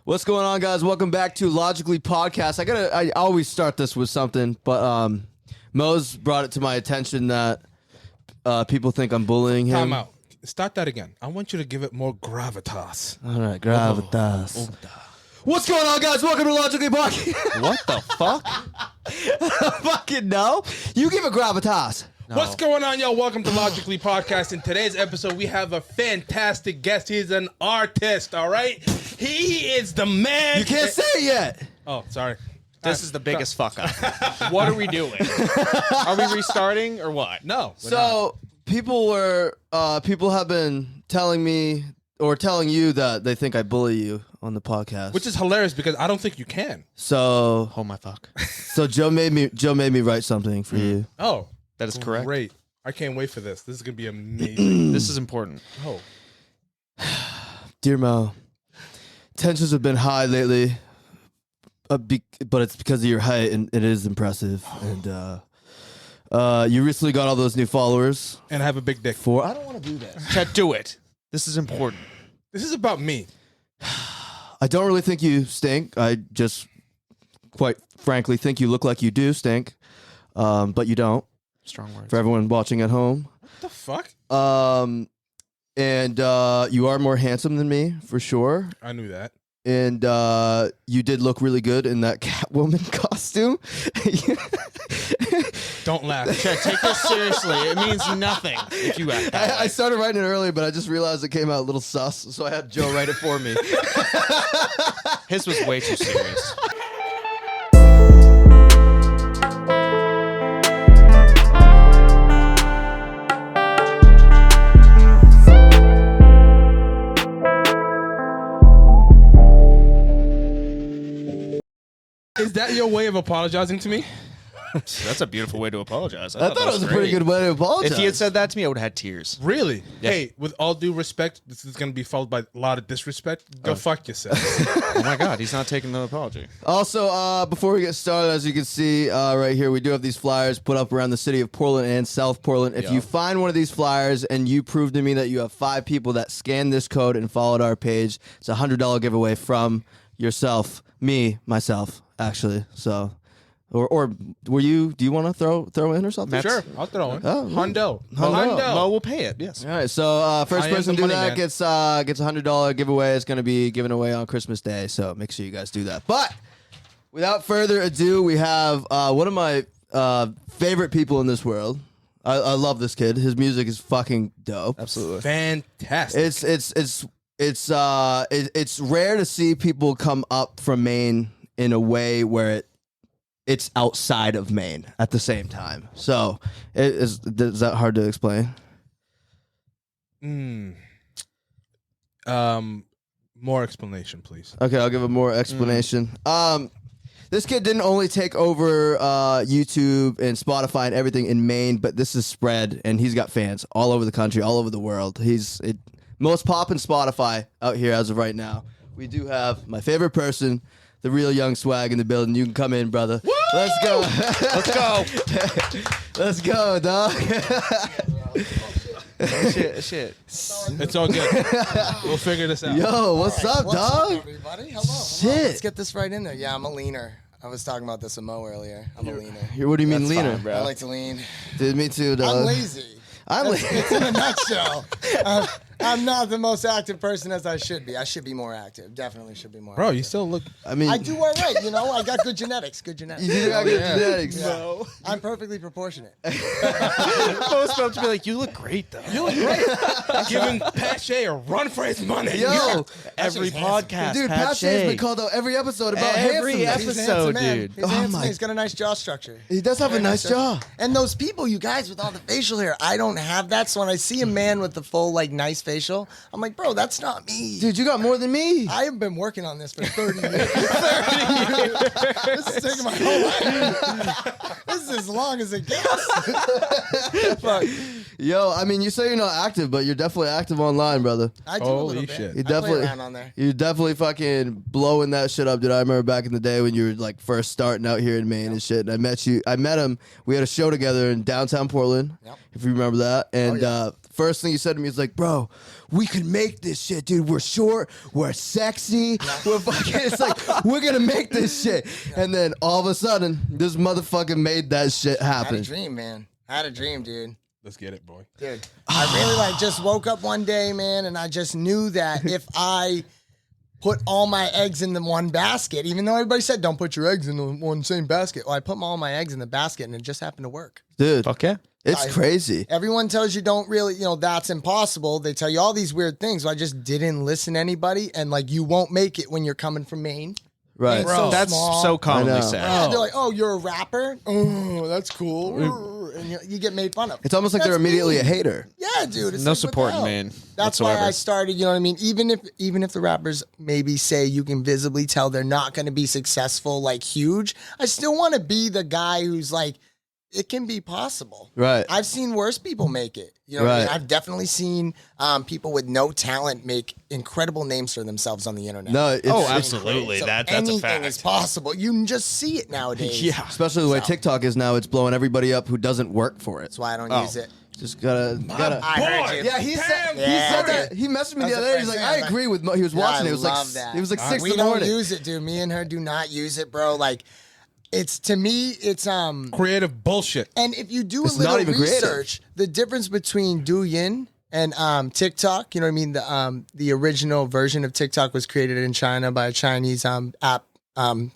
What's going on, guys? Welcome back to Logically Podcast. I always start this with something, but Mo's brought it to my attention that people think I'm bullying him. Time out. Start that again. I want you to give it more gravitas. All right, gravitas. What's going on, guys? Welcome to Logically Podcast. What the fuck? Fucking no. You give it gravitas. No. What's going on, y'all? Welcome to Logically Podcast. In today's episode, we have a fantastic guest. He's an artist, all right? He is the man. You can't say it yet. Oh, sorry. This is the biggest fuck up. What are we doing? Are we restarting or what? No. So people have been telling me or telling you that they think I bully you on the podcast, Which is hilarious because I don't think you can. So Oh my fuck. So Joe made me write something for you. Oh, That is correct. Great. I can't wait for this. This is going to be amazing. This is important. Oh. Dear Mo, tensions have been high lately, but it's because of your height, and it is impressive. And you recently got all those new followers. And I have a big dick. I don't want to do this. Chet, do it. This is important. This is about me. I don't really think you stink. I just, quite frankly, think you look like you do stink, but you don't. Strong words. For everyone watching at home. What the fuck? And you are more handsome than me, for sure. I knew that. And you did look really good in that Catwoman costume. Don't laugh. Chet, take this seriously. It means nothing if you act that I way. started writing it earlier, but I just realized it came out a little sus, so I had Joe write it for me. His was way too serious. Is that your way of apologizing to me? That's a beautiful way to apologize. I thought it was a pretty good way to apologize. If he had said that to me, I would have had tears. Really? Yeah. Hey, with all due respect, this is going to be followed by a lot of disrespect. Go fuck yourself. Oh my God, he's not taking the apology. Also, before we get started, as you can see right here, we do have these flyers put up around the city of Portland and South Portland. If you find one of these flyers and you prove to me that you have 5 people that scanned this code and followed our page, it's a $100 giveaway from yourself, myself, actually. So, or were you? Do you want to throw in or something? Sure, I'll throw in. Oh, Hondo. Mo will pay it, yes. All right, so first I am person the to do money that man. gets a $100 giveaway. It's going to be given away on Christmas Day, so make sure you guys do that. But without further ado, we have one of my favorite people in this world. I love this kid. His music is fucking dope. Absolutely. Fantastic. It's rare to see people come up from Maine in a way where it's outside of Maine at the same time. So, is that hard to explain? More explanation, please. Okay, I'll give a more explanation. This kid didn't only take over YouTube and Spotify and everything in Maine, but this is spread, and he's got fans all over the country, all over the world. He's most poppin' Spotify out here as of right now. We do have my favorite person, the Real Young Swagg, in the building. You can come in, brother. Woo! Let's go. Let's go. Let's go, dog. Shit. It's all good. We'll figure this out. Yo, what's up, What's dog? up, everybody? Hello. Shit. Let's get this right in there. Yeah, I'm a leaner. I was talking about this with Mo earlier. I'm a leaner. What do you mean That's leaner? fine, bro. I like to lean. Dude, me too, dog. I'm lazy. It's in a nutshell. I'm not the most active person as I should be. I should be more active. Definitely should be more Bro, active. you still look... I mean, I do all right, you know. I got good genetics. Good genetics. You do got good yeah. genetics. Yeah. I'm perfectly proportionate. Mo spoke to me like, you look great, though. You look great. Giving Pat Shea a run for his money. Yo, Every That's handsome. podcast, dude, Pat Pat Shay's Shea. been called out every episode about Every handsomeness. He's a episode, handsome man. dude. He's Oh handsome. my- He's got a nice jaw structure. He does have a nice jaw. And those people, you guys, with all the facial hair, I don't have that. So when I see a man with the full, like, nice facial, I'm like, bro, that's not me. Dude, you got more than me. I have been working on this for 30 years. 30 years. This is taking my whole life. This is as long as it gets. Fuck. Yo, I mean, you say you're not active, but you're definitely active online, brother. I do a Holy little shit. bit. You I play definitely, around on there. you definitely fucking blowing that shit up, dude. I remember back in the day when you were like first starting out here in Maine and shit. And I met him. We had a show together in downtown Portland, Yep. if you remember that. And yeah. first thing he said to me is like, bro, we can make this shit, dude. We're short, we're sexy, we're fucking, it's like, we're gonna make this shit. And then all of a sudden, this motherfucker made that shit I had happen. a dream, man. I had a dream, dude. Let's get it, boy. Dude, I really just woke up one day, man, and I just knew that if I put all my eggs in the one basket, even though everybody said don't put your eggs in the one same basket, well, I put all my eggs in the basket, and it just happened to work. Dude, Fuck yeah. it's crazy. Everyone tells you don't really, that's impossible. They tell you all these weird things. So I just didn't listen to anybody, and you won't make it when you're coming from Maine. Right. It's so That's small. so I commonly know. said. Yeah, they're like, oh, you're a rapper? Oh, that's cool. And you get made fun of. It's almost like they're That's immediately a mean. hater. Yeah, dude. It's No like, what support the in hell? Maine That's whatsoever. why I started, you know what I mean? Even if the rappers maybe say you can visibly tell they're not going to be successful, huge, I still want to be the guy who's like, it can be possible. Right. I've seen worse people make it. You know what I mean? Right. I've definitely seen people with no talent make incredible names for themselves on the internet. No, it's, Oh, it's- absolutely. So That's a anything fact. is possible. You can just see it nowadays. Yeah. especially the way So- TikTok is now, it's blowing everybody up who doesn't work for it. That's why I don't Oh. use it. Just gotta. I heard you. Yeah, he said Yeah, that. He messaged me That's the the other day. He's first like, thing I I was agree with. He was watching it. It was love that. It was like 6 We in the don't morning. use it, dude. Me and her do not use it, bro. It's to me, it's Creative bullshit. And if you do a It's little not even creative. research, the difference between Douyin and TikTok, you know what I mean? The original version of TikTok was created in China by a Chinese app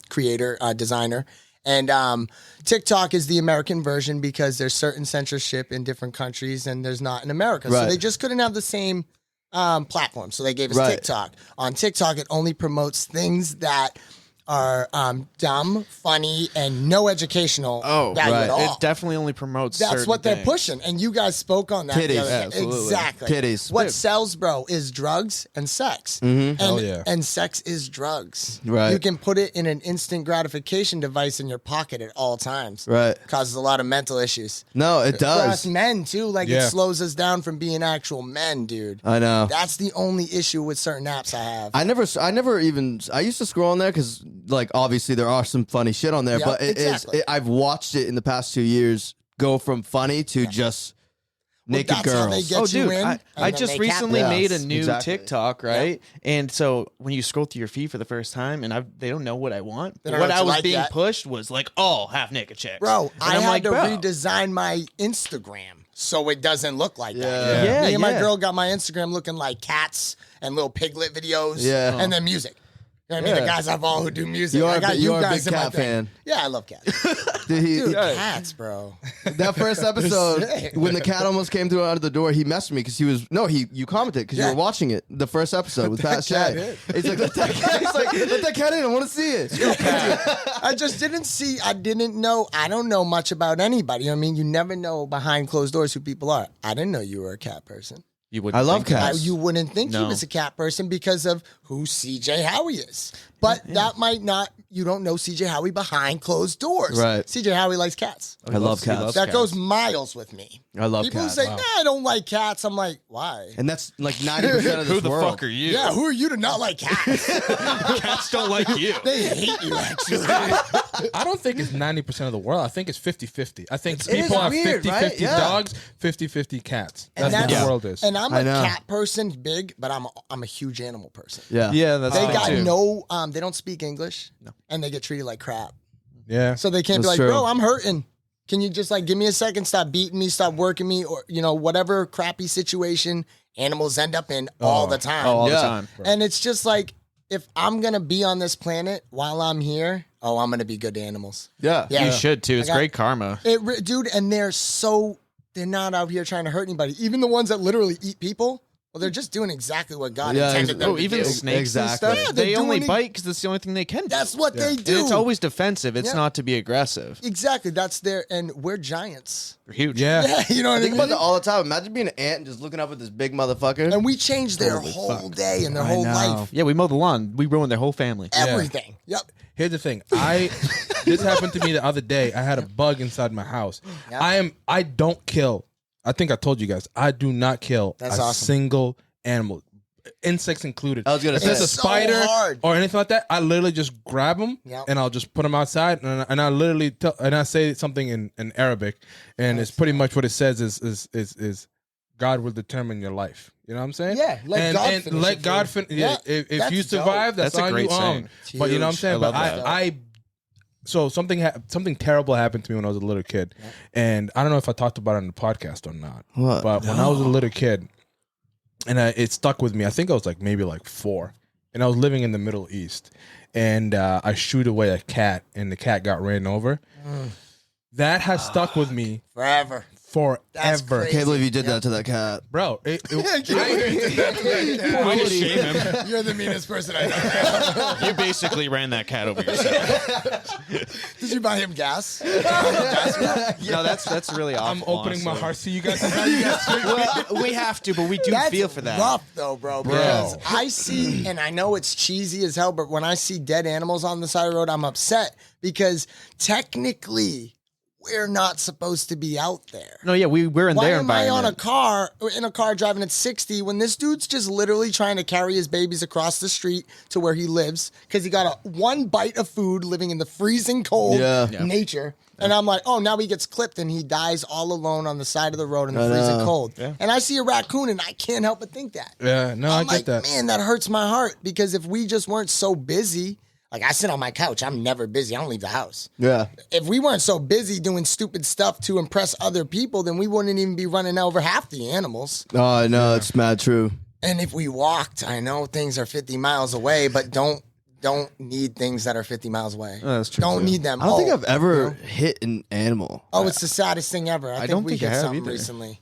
creator, designer. And TikTok is the American version because there's certain censorship in different countries and there's not in America. So Right. they just couldn't have the same platform. So they gave us Right. TikTok. On TikTok, it only promotes things that are dumb, funny, and no educational value right. at all. It definitely only promotes That's certain what they're things. pushing. And you guys spoke on that. the Titties. other day. Absolutely. Exactly. Titties. What Dude. sells, bro, is drugs and sex. Hell yeah. And sex is drugs. Right. You can put it in an instant gratification device in your pocket at all times. Right. Causes a lot of mental issues. No, it For us does. men, too. Yeah. It slows us down from being actual men, dude. I know. That's the only issue with certain apps I have. I used to scroll on there because, obviously there are some funny shit on there, Yep, but exactly. I've watched it in the past 2 years go from funny to just naked that's how they girls. get Oh, you dude, in, I and I then just they recently capitalize. made a new Exactly. TikTok, right? And so when you scroll through your feed for the first time, and they don't know what I want. They don't What know I what you was like being yet. pushed was all half naked chicks. Bro, And I I'm had like, to bro. redesign my Instagram so it doesn't look like that. Yeah. Me and my Yeah. girl got my Instagram looking like cats and little piglet videos. Yeah. And then music. You know what I mean? Yeah. The guys I follow who do music. You are I a got big- you you are a guys big in my cat thing. fan. Yeah, I love cats. Dude, Cats, bro. that first episode Sick. when the cat almost came through under the door, he messaged me because you commented because you Yeah. were watching it, the first episode with Pat cat Shea. in. He's like, let that cat in. I want to see it. I just didn't know. I don't know much about anybody. You know what I mean? You never know behind closed doors who people are. I didn't know you were a cat person. You wouldn't I love think that. cats. You wouldn't think he No. was a cat person because of who CJ Howie is. But that might not, you don't know CJ Howie behind closed doors. Right. CJ Howie likes cats. I love He loves cats. That cats. goes miles with me. I love People cats. say, nah, I don't like cats. I'm like, why? And that's like 90% of this Who the world. fuck are you? Yeah, who are you to not like cats? Cats don't like you. They hate you, actually. I don't think it's 90% of the world. I think it's 50-50. I think It is people have weird, 50-50 right? Yeah. dogs, 50-50 cats. That's what that's- the world is. And I'm I a know. cat person, big, but I'm a huge animal person. Yeah. Yeah, that's They me got too. no, they don't speak English, and they get treated like crap. Yeah. So they can't be That's like, true. bro, I'm hurting. Can you just give me a second, stop beating me, stop working me, or whatever crappy situation animals end up in all the time. all Yeah. the time. And it's just like, if I'm gonna be on this planet while I'm here, I'm gonna be good to animals. Yeah. Yeah. You should too. It's I got- great karma. Dude, and they're not out here trying to hurt anybody. Even the ones that literally eat people, well, they're just doing exactly what God Yeah, intended them Oh, to even do. snakes Exactly. and stuff. Yeah, they're they only doing- bite because that's the only thing they can do. That's what they And do. it's always defensive. It's Yeah. not to be aggressive. Exactly. That's and we're giants. They're huge. Yeah. Yeah, you know what I Think mean? about that all the time. Imagine being an ant and just looking up at this big motherfucker. And we changed their Holy whole fuck. day and their I whole know. life. Yeah, we mow the lawn. We ruined their whole family. Everything. Yep. Here's the thing. This happened to me the other day. I had a bug inside my house. Yeah. I don't kill. I think I told you guys. I do not kill That's a awesome. single animal, insects included. I was gonna if say. there's a It's so spider hard. or anything like that, I literally just grab them Yep. and I'll just put them outside and I literally I say something in Arabic, and it's pretty much what it says is God will determine your life. You know what I'm saying? Yeah, let God finish let it God for you. finish. Yeah, if that's you survive, dope. That's a on great you. saying. But you know what I'm saying. I love But that. so something terrible happened to me when I was a little kid, and I don't know if I talked about it on the podcast or not. What? But when I was a little kid, and it stuck with me. I think I was maybe 4, and I was living in the Middle East, and I shoot away a cat, and the cat got ran over. That has stuck with me Forever. forever. crazy. I can't believe you did that to that cat. Bro, I Shame him. You're the meanest person I know. You basically ran that cat over yourself. Did you buy him gas? No, that's really awful. I'm opening my honestly. heart to you guys. How you guys treat me. Well, we have to, but we do That's feel for that. rough though, bro. Because I see, and I know it's cheesy as hell, but when I see dead animals on the side of the road, I'm upset because technically we're not supposed to be out there. No, yeah, we're in Why their am I environment. in a car driving at 60 when this dude's just literally trying to carry his babies across the street to where he lives because he got one bite of food living in the freezing cold nature. And I'm like, oh, now he gets clipped and he dies all alone on the side of the road in the freezing cold. Yeah. And I see a raccoon and I can't help but think that. Yeah, no, I'm I get that. Man, that hurts my heart because if we just weren't so busy, like I sit on my couch, I'm never busy. I don't leave the house. Yeah. If we weren't so busy doing stupid stuff to impress other people, then we wouldn't even be running over half the animals. Oh, no, it's mad true. And if we walked, I know things are 50 miles away, but don't need things that are 50 miles away. Oh, that's true, Don't too. need them. I don't think I've ever hit an animal. Oh, it's the saddest thing ever. I think don't we think hit I have something either. recently.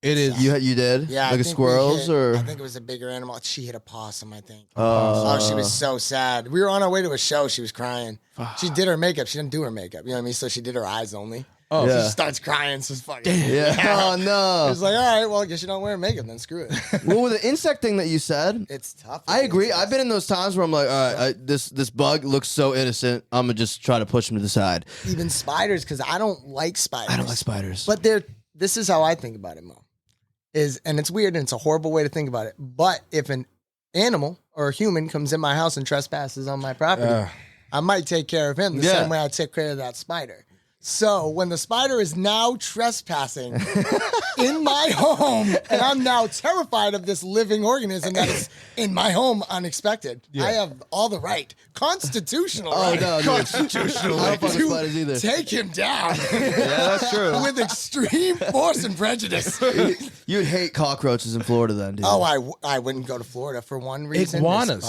It is. You did? Yeah, I like a think we squirrels hit- or? I think it was a bigger animal. She hit a possum, I think. Oh, she was so sad. We were on our way to a show. She was crying. She did her makeup. She didn't do her makeup. You know what I mean? So she did her eyes only. Oh, Yeah. She starts crying. So it's fucking. Yeah. Oh It no. was like, all right, well, I guess you don't wear makeup then. Screw it. Well, with the insect thing that you said, It's tough. I agree. I've been in those times where I'm like, all right, this bug looks so innocent. I'm gonna just try to push him to the side. Even spiders, because I don't like spiders. I don't like spiders. But this is how I think about it, Mo. And it's weird and it's a horrible way to think about it. But if an animal or a human comes in my house and trespasses on my property, I might take care of him the same way I take care of that spider. So when the spider is now trespassing in my home, and I'm now terrified of this living organism that is in my home unexpected, I have all the right, constitutional right, no, constitutional. I don't fuck with spiders either. take him down Yeah, that's true. with extreme force and prejudice. You'd hate cockroaches in Florida, then, dude. Oh, I wouldn't go to Florida for one reason. Iguanas.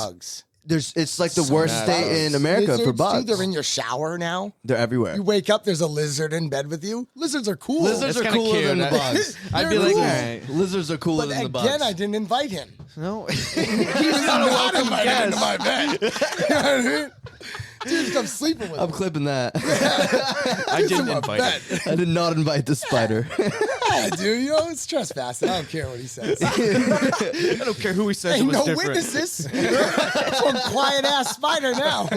There's bugs. It's like the worst mad state bugs. in America for Lizards, bugs. dude, they're in your shower now. They're everywhere. You wake up, there's a lizard in bed with you. Lizards are cool. Lizards That's are kinda cooler cute. than the bugs. I'd be They're like, cool. all right. Lizards are cooler But than the bugs. again, I didn't invite him. No. He was not invited into my bed. You know what I mean? Dude, come sleeping with I'm him. clipping that. I didn't invite him. I did not invite the spider. Yeah, dude, you know, it's trespassing. I don't care what he says. I don't care who he says it Ain't was no different. witnesses. Some quiet ass spider now.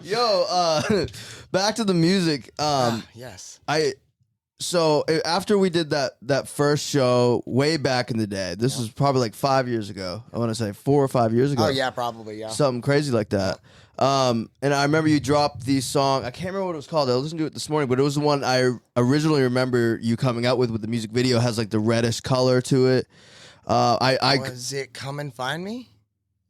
Yo, back to the music. Yes. So after we did that first show way back in the day, this was probably like 5 years ago. I want to say 4 or 5 years ago. Oh yeah, probably yeah. Something crazy like that. And I remember you dropped the song. I can't remember what it was called. I listened to it this morning, but it was the one I originally remember you coming out with the music video. It has like the reddish color to it. Was it Come and Find Me?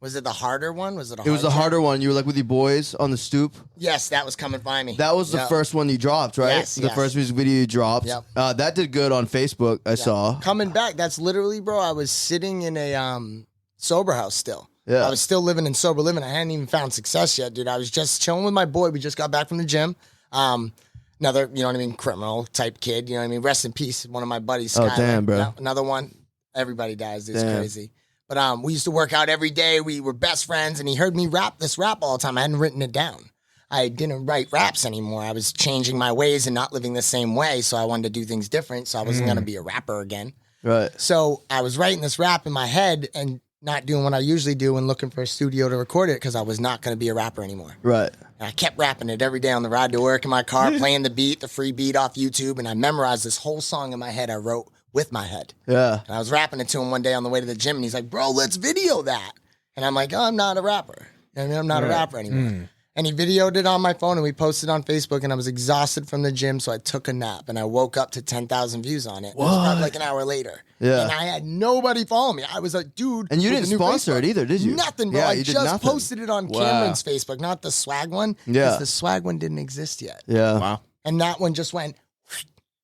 Was it the harder one? Was it a It was the hard harder one. You were like with your boys on the stoop. Yes, that was Come and Find Me. That was the Yep. first one you dropped, right? Yes, the yes. first music video you dropped. Yep. That did good on Facebook. I saw. Coming back, that's literally, bro, I was sitting in a sober house still. Yeah. I was still living in sober living. I hadn't even found success yet, dude. I was just chilling with my boy. We just got back from the gym. Another, you know what I mean, criminal type kid, you know what I mean? Rest in peace, one of my buddies, Oh, Skylar. damn, bro. Yeah, another one. Everybody dies. It's Damn. crazy. But we used to work out every day. We were best friends, and he heard me rap all the time. I hadn't written it down. I didn't write raps anymore. I was changing my ways and not living the same way, so I wanted to do things different, so I wasn't going to be a rapper again. Right. So I was writing this rap in my head and not doing what I usually do and looking for a studio to record it because I was not going to be a rapper anymore. Right. And I kept rapping it every day on the ride to work in my car, playing the beat, the free beat off YouTube, and I memorized this whole song in my head I wrote with my head. Yeah. And I was rapping it to him one day on the way to the gym, and he's like, bro, let's video that. And I'm like, oh, I'm not a rapper. You know what I mean? I'm not a rapper anymore. And he videoed it on my phone and we posted on Facebook, and I was exhausted from the gym, so I took a nap and I woke up to 10,000 views on it. It was probably like an hour later. Yeah. And I had nobody following me. I was like, dude. And you with didn't the new sponsor it Facebook. either, did you? Nothing, bro. Yeah, I you did just nothing. posted it on Cameron's Facebook, not the Swagg one. Yeah. 'Cause the Swagg one didn't exist yet. Yeah. Wow. And that one just went.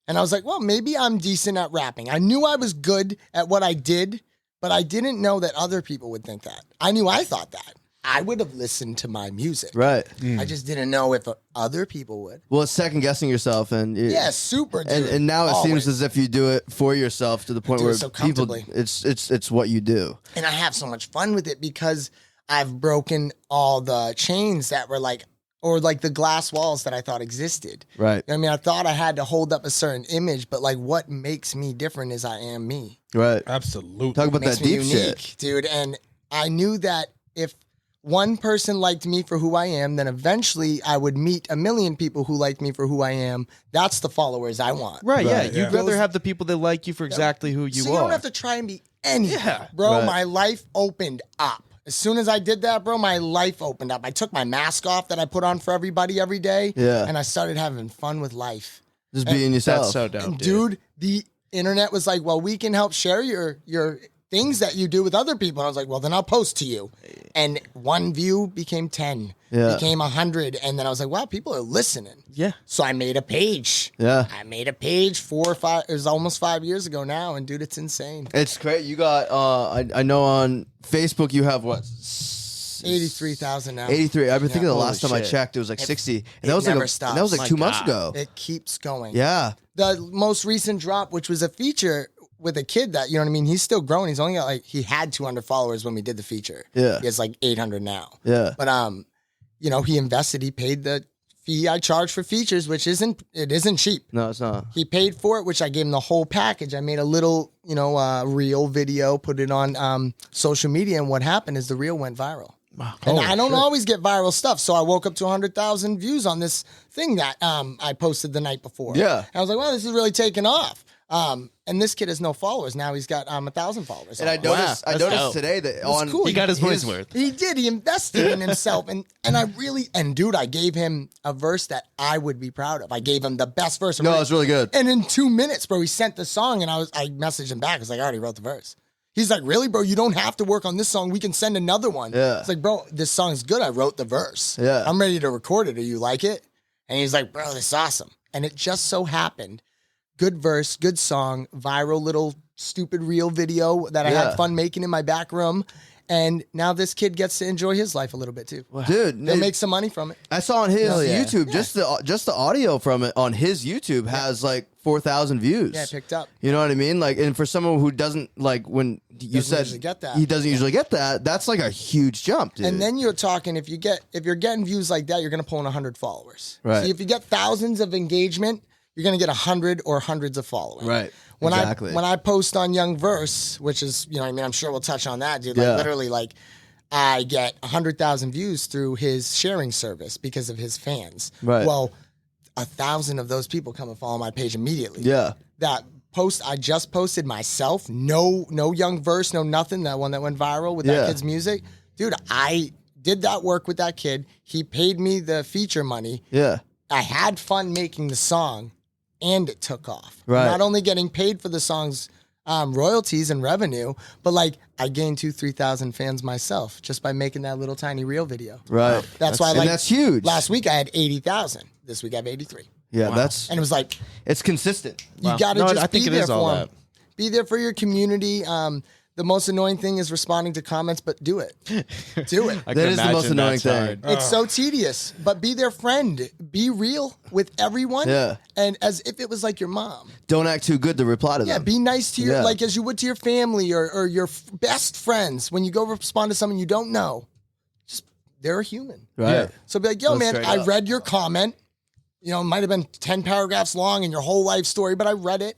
And I was like, well, maybe I'm decent at rapping. I knew I was good at what I did, but I didn't know that other people would think that. I knew I thought that. I would have listened to my music. Right. I just didn't know if other people would. Well, it's second guessing yourself, and Yeah, super, dude. and now it Always. seems as if you do it for yourself to the point do it where so people, comfortably. it's what you do. And I have so much fun with it because I've broken all the chains that were like, or like the glass walls that I thought existed. Right. I mean, I thought I had to hold up a certain image, but like what makes me different is I am me. Right. Absolutely. Talk about Makes that me deep unique, shit. dude. And I knew that if one person liked me for who I am, then eventually I would meet a million people who like me for who I am. That's the followers I want. Right, yeah. Right, You'd yeah. rather have the people that like you for exactly who you So you are. don't have to try and be anything. Yeah. Bro, Right. my life opened up. As soon as I did that, bro, my life opened up. I took my mask off that I put on for everybody every day. Yeah. And I started having fun with life. Just being yourself. That's so dope, And dude. dude, the internet was like, well, we can help share your things that you do with other people. And I was like, well, then I'll post to you. And one view became 10, Yeah. became 100. And then I was like, wow, people are listening. Yeah. So I made a page. Yeah. I made a page 4 or 5, it was almost 5 years ago now. And dude, it's insane. It's great. You got I know on Facebook you have what? 83,000 now. 83. I think the Holy last time I shit. checked it was like 60. And it that was like never and stops. that was like My 2 months God. ago. It keeps going. Yeah. The most recent drop, which was a feature with a kid that, you know what I mean? He's still growing. He's only got like, he had 200 followers when we did the feature. Yeah. He has like 800 now. Yeah. But, you know, he invested, he paid the fee I charge for features, which isn't cheap. No, it's not. He paid for it, which I gave him the whole package. I made a little, you know, reel video, put it on social media. And what happened is the reel went viral. And I don't always get viral stuff. So I woke up to 100,000 views on this thing that I posted the night before. Yeah. And I was like, well, this is really taking off. And this kid has no followers. Now he's got 1,000 followers. And I almost. noticed that's dope. today that was on cool. He got his money's his- worth. He did. He invested in himself. And I really, and dude, I gave him a verse that I would be proud of. I gave him the best verse. No, it's really good. And in 2 minutes, bro, he sent the song and I messaged him back. I was like, I already wrote the verse. He's like, really, bro? You don't have to work on this song. We can send another one. Yeah. It's like, bro, this song's good. I wrote the verse. Yeah. I'm ready to record it. Do you like it? And he's like, bro, this is awesome. And it just so happened, good verse, good song, viral little stupid reel video that I Yeah. had fun making in my back room. And now this kid gets to enjoy his life a little bit too. Dude, They'll make some money from it. I saw on his Hell yeah. YouTube just the audio from it on his YouTube has like 4,000 views. Yeah, it picked up. You know what I mean? Like, and for someone who doesn't like when you Doesn't said usually get that. he doesn't usually get that. That's like a huge jump, dude. And then you're talking if you're getting views like that, you're gonna pull in 100 followers. Right. See, if you get thousands of engagement, you're gonna get 100 or hundreds of followers. Right. When Exactly. I post on Young Verse, which is, you know what I mean, I'm sure we'll touch on that, dude. Like Yeah. literally, like I get 100,000 views through his sharing service because of his fans. Right. Well, 1,000 of those people come and follow my page immediately. yeah. That post I just posted myself, no Young Verse, no nothing. That one that went viral with Yeah. that kid's music, dude. I did that work with that kid. He paid me the feature money. Yeah. I had fun making the song, and it took off. Right. Not only getting paid for the song's royalties and revenue, but like I gained 2,000-3,000 fans myself just by making that little tiny reel video. Right. That's why, and like, that's huge. Last week I had 80,000. This week I have 83. Yeah, that's And it was like, it's consistent. you Wow. got to No, just I think be it there is all for that. them. Be there for your community. The most annoying thing is responding to comments, but do it. Do it. I That can is the most imagine annoying that's thing. hard. It's so tedious, but be their friend. Be real with everyone. Yeah. And as if it was like your mom. Don't act too good to reply to Yeah, them. be nice to your, Yeah. like as you would to your family or your best friends. When you go respond to someone you don't know, just they're a human. Right. Yeah. So be like, yo, Go man, straight I up. read your comment. You know, it might have been 10 paragraphs long in your whole life story, but I read it.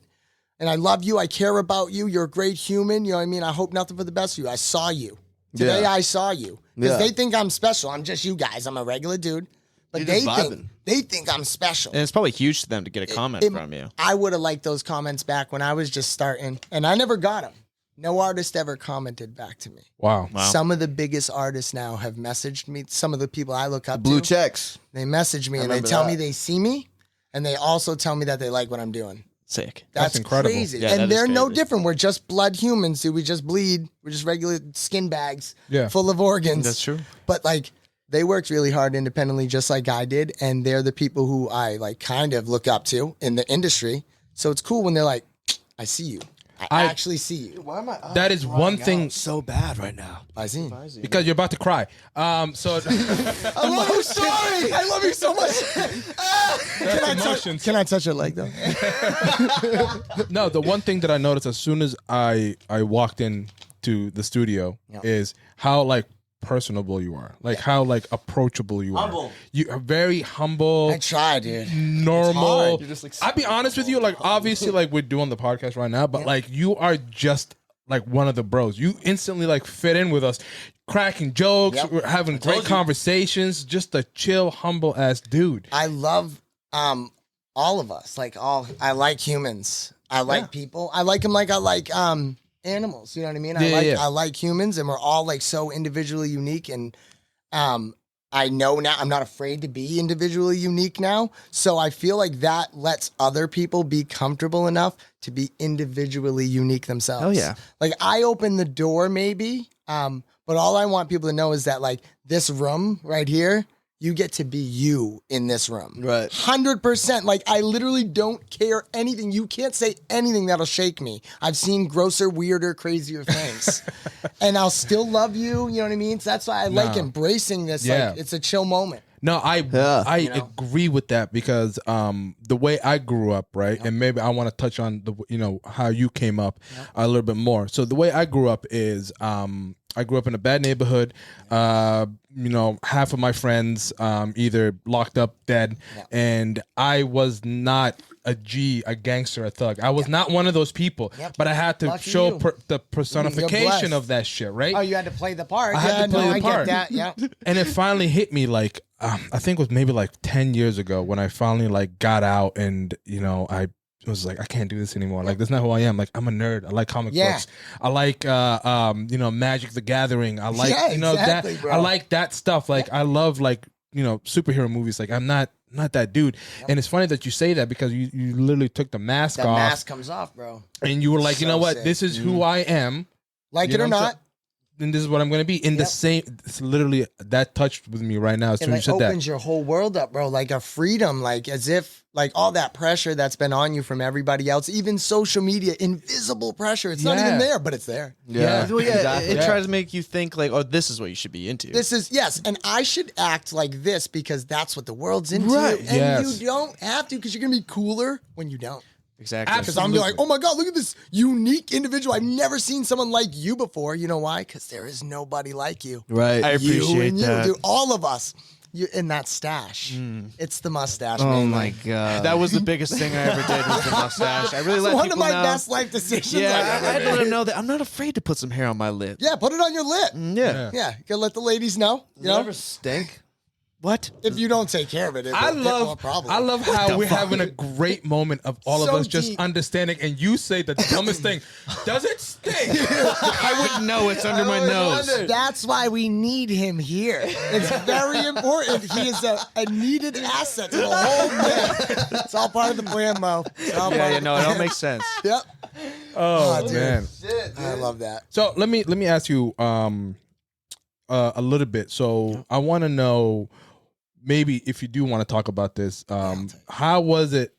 And I love you. I care about you. You're a great human. You know what I mean? I hope nothing for the best for you. I saw you. Today Yeah. I saw you. Because Yeah. they think I'm special. I'm just you guys. I'm a regular dude. But You're they just think vibing. they think I'm special. And it's probably huge to them to get a comment from you. I would have liked those comments back when I was just starting. And I never got them. No artist ever commented back to me. Wow. Some of the biggest artists now have messaged me. Some of the people I look up Blue to, checks. they message me and they remember tell that. me they see me, and they also tell me that they like what I'm doing. Sick. That's incredible. crazy. Yeah, that and is they're no crazy. different. We're just blood humans, dude. We just bleed. We're just regular skin bags full of organs. That's true. But like, they worked really hard independently, just like I did. And they're the people who I like kind of look up to in the industry. So it's cool when they're like, I see you. I actually see you. Why am I? That is one thing So bad right now. I see. because you're about to cry. So I'm so sorry. I love you so much. emotions. Can I touch your leg though? No, the one thing that I noticed as soon as I walked in to the studio is how like personable you are, like how like approachable you are. You are very humble. I try, dude. Normal. You're just like I'll be honest with you, like obviously like we're doing the podcast right now, but like you are just like one of the bros. You instantly like fit in with us, cracking jokes, we're having great conversations, just a chill, humble ass dude. I love all of us. I like humans. I like people. I like them like I like animals. You know what I mean? I like humans, and we're all like so individually unique. And I know now I'm not afraid to be individually unique now. So I feel like that lets other people be comfortable enough to be individually unique themselves. Hell yeah. Like I open the door maybe, but all I want people to know is that like this room right here, you get to be you in this room. Right. 100%. Like, I literally don't care anything. You can't say anything that'll shake me. I've seen grosser, weirder, crazier things. And I'll still love you. You know what I mean? So that's why I like embracing this. Yeah. Like, it's a chill moment. No, I agree with that because the way I grew up, right, and maybe I want to touch on the how you came up a little bit more. So the way I grew up is I grew up in a bad neighborhood. Half of my friends either locked up, dead, and I was not a gangster, a thug. I was not one of those people, but I had to Lucky show you. the personification of that shit, right? Oh, you had to play the part. I had to play the part. I get that. Yeah. And it finally hit me like I think it was maybe like 10 years ago when I finally like got out and I was like, I can't do this anymore. Like, that's not who I am. Like, I'm a nerd. I like comic books. I like Magic the Gathering. I like exactly, that. bro. I like that stuff. Like I love like superhero movies. Like I'm not that dude. And it's funny that you say that because you literally took the mask That off mask comes off, bro. and you were like, you So know what? sick. This is who I am. Like You it know or what I'm not. And this is what I'm going to be in the same. It's literally that touched with me right now as soon It as you like said opens that. your whole world up, bro. Like a freedom, like as if like all that pressure that's been on you from everybody else, even social media, invisible pressure. It's not even there, but it's there. Yeah. Well, yeah, exactly. it tries to make you think like, oh, this is what you should be into. This is yes, and I should act like this because that's what the world's into. Right. And Yes. you don't have to because you're gonna be cooler when you don't. exactly. Because I'm gonna be like, oh my god, look at this unique individual. I've never seen someone like you before. You know why? Because there is nobody like you. Right. I You appreciate and that. you, dude. All of us. You in that stash. It's the mustache. Oh man. my god. That was the biggest thing I ever did was the mustache. I really It's let one of people my know. best life decisions. Yeah, I've I ever had to let made. them know that I'm not afraid to put some hair on my lip. Yeah, put it on your lip. Yeah. Yeah, you gotta let the ladies know. You know, ever stink? What? if you don't take care of it, I it's a more love problem. I love how we're having a great moment of all of So us just deep. understanding, and you say the dumbest thing. Does it stink? I wouldn't know. It's under my always nose. wondered. That's why we need him here. It's very important. He is a needed asset to the whole thing. It's all part of the plan, Mo. It's all part Yeah, of yeah, the no, it all plan. makes sense. Yep. Oh dude. man. I love that. So let me ask you a little bit. So I want to know, maybe if you do want to talk about this, how was it,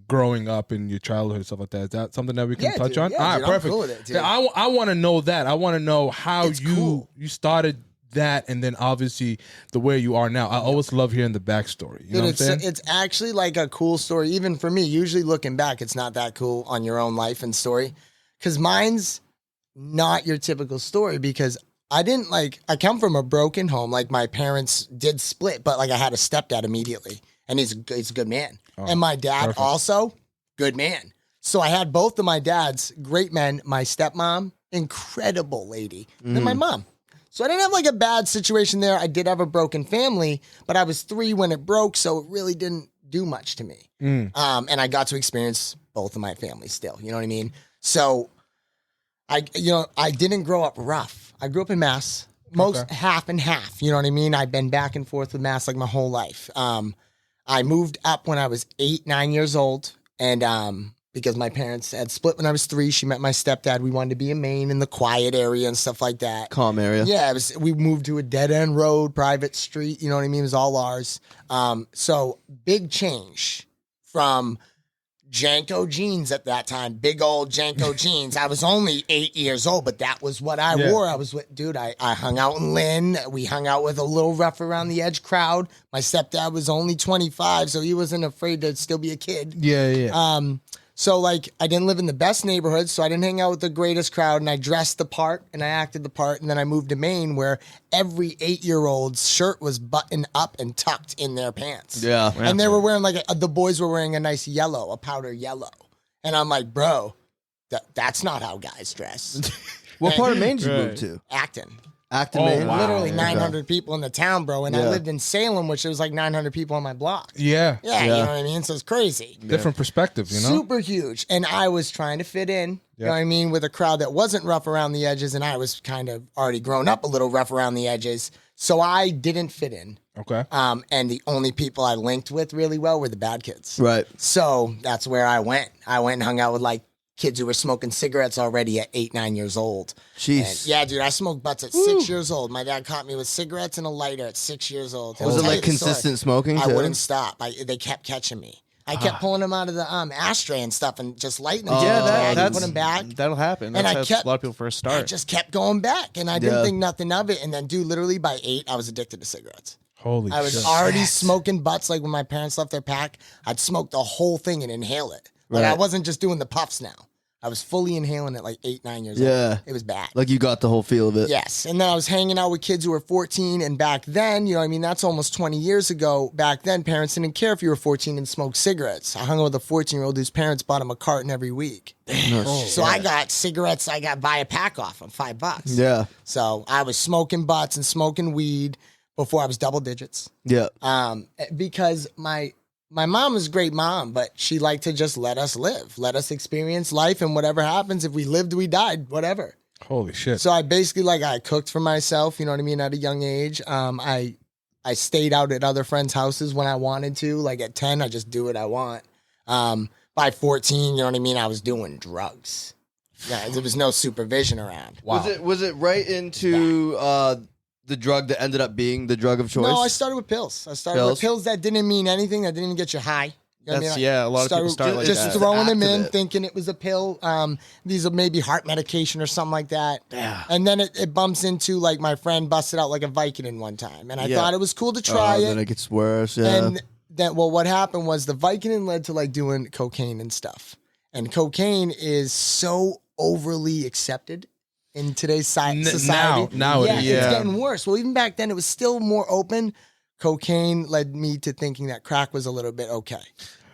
growing up in your childhood and stuff like that? Is that something that we can Yeah, touch dude. on? Yeah, All right, dude, I'm perfect. cool with it, dude. Yeah, I want to know that. I want to know how It's you cool. started that, and then obviously the way you are now. I always love hearing the backstory. You know what I'm saying? It's actually like a cool story, even for me. Usually looking back, it's not that cool on your own life and story. Because mine's not your typical story because I come from a broken home. Like my parents did split, but like I had a stepdad immediately and he's a good man. And my dad perfect. also, good man. So I had both of my dads, great men, my stepmom, incredible lady, and then my mom. So I didn't have like a bad situation there. I did have a broken family, but I was 3 when it broke, so it really didn't do much to me. And I got to experience both of my families still. You know what I mean? So I didn't grow up rough. I grew up in Mass. Half and half. You know what I mean? I've been back and forth with Mass like my whole life. I moved up when I was 8, 9 years old. And because my parents had split when I was 3, she met my stepdad. We wanted to be in Maine in the quiet area and stuff like that. Calm area. Yeah, we moved to a dead end road, private street. You know what I mean? It was all ours. So big change from Janko jeans at that time, big old Janko jeans. I was only 8 years old, but that was what I wore. I was with, dude, I hung out in Lynn. We hung out with a little rough around the edge crowd. My stepdad was only 25, so he wasn't afraid to still be a kid. Yeah. So, like, I didn't live in the best neighborhood, so I didn't hang out with the greatest crowd, and I dressed the part, and I acted the part, and then I moved to Maine, where every 8-year-old's shirt was buttoned up and tucked in their pants. Yeah. And they were wearing, like, the boys were wearing a nice yellow, a powder yellow. And I'm like, bro, that's not how guys dress. What part of Maine did you move to? Acton. Acton, Maine? wow. Literally 900 people in the town, bro. And I lived in Salem, which was like 900 people on my block. Yeah. Yeah, you know what I mean? So it's crazy. Different perspectives, you know? Super huge. And I was trying to fit in, you know what I mean, with a crowd that wasn't rough around the edges. And I was kind of already grown up a little rough around the edges. So I didn't fit in. Okay. And the only people I linked with really well were the bad kids. Right. So that's where I went. I went and hung out with like kids who were smoking cigarettes already at 8, 9 years old. Jeez. And yeah, dude, I smoked butts at 6 years old. My dad caught me with cigarettes and a lighter at 6 years old. Was it like consistent smoking I too? wouldn't stop. They kept catching me. I kept pulling them out of the ashtray and stuff and just lighting them. that's put them back. That'll happen. And That's how a lot of people first I start. just kept going back, and I didn't think nothing of it. And then, dude, literally by 8, I was addicted to cigarettes. Holy I was shit. already smoking butts. Like when my parents left their pack, I'd smoke the whole thing and inhale it. Like I wasn't just doing the puffs now. I was fully inhaling it like 8, 9 years old. It was bad. Like you got the whole feel of it. Yes. And then I was hanging out with kids who were 14. And back then, you know what I mean? That's almost 20 years ago. Back then, parents didn't care if you were 14 and smoked cigarettes. I hung out with a 14-year-old whose parents bought him a carton every week. So I got cigarettes. I got buy a pack off them, $5. Yeah. So I was smoking butts and smoking weed before I was double digits. Yeah. Because my mom was a great mom, but she liked to just let us live, let us experience life, and whatever happens, if we lived, we died, whatever. Holy shit. So I basically, like, I cooked for myself, you know what I mean, at a young age. I stayed out at other friends' houses when I wanted to. Like, at 10, I just do what I want. By 14, you know what I mean, I was doing drugs. Yeah, there was no supervision around. Wow. Was it right into the drug that ended up being the drug of choice? No, I started with pills. I started with pills that didn't mean anything, that didn't even get you high. You know what I mean? A lot of people start like just that. throwing them in, Activate. thinking it was a pill. These are maybe heart medication or something like that. Yeah. And then it bumps into, like, my friend busted out like a Vicodin one time, and I thought it was cool to try Then it. it gets worse. Yeah. And then, well, what happened was the Vicodin led to like doing cocaine and stuff, and cocaine is so overly accepted in today's society. Now it is. It's getting worse. Well, even back then, it was still more open. Cocaine led me to thinking that crack was a little bit okay.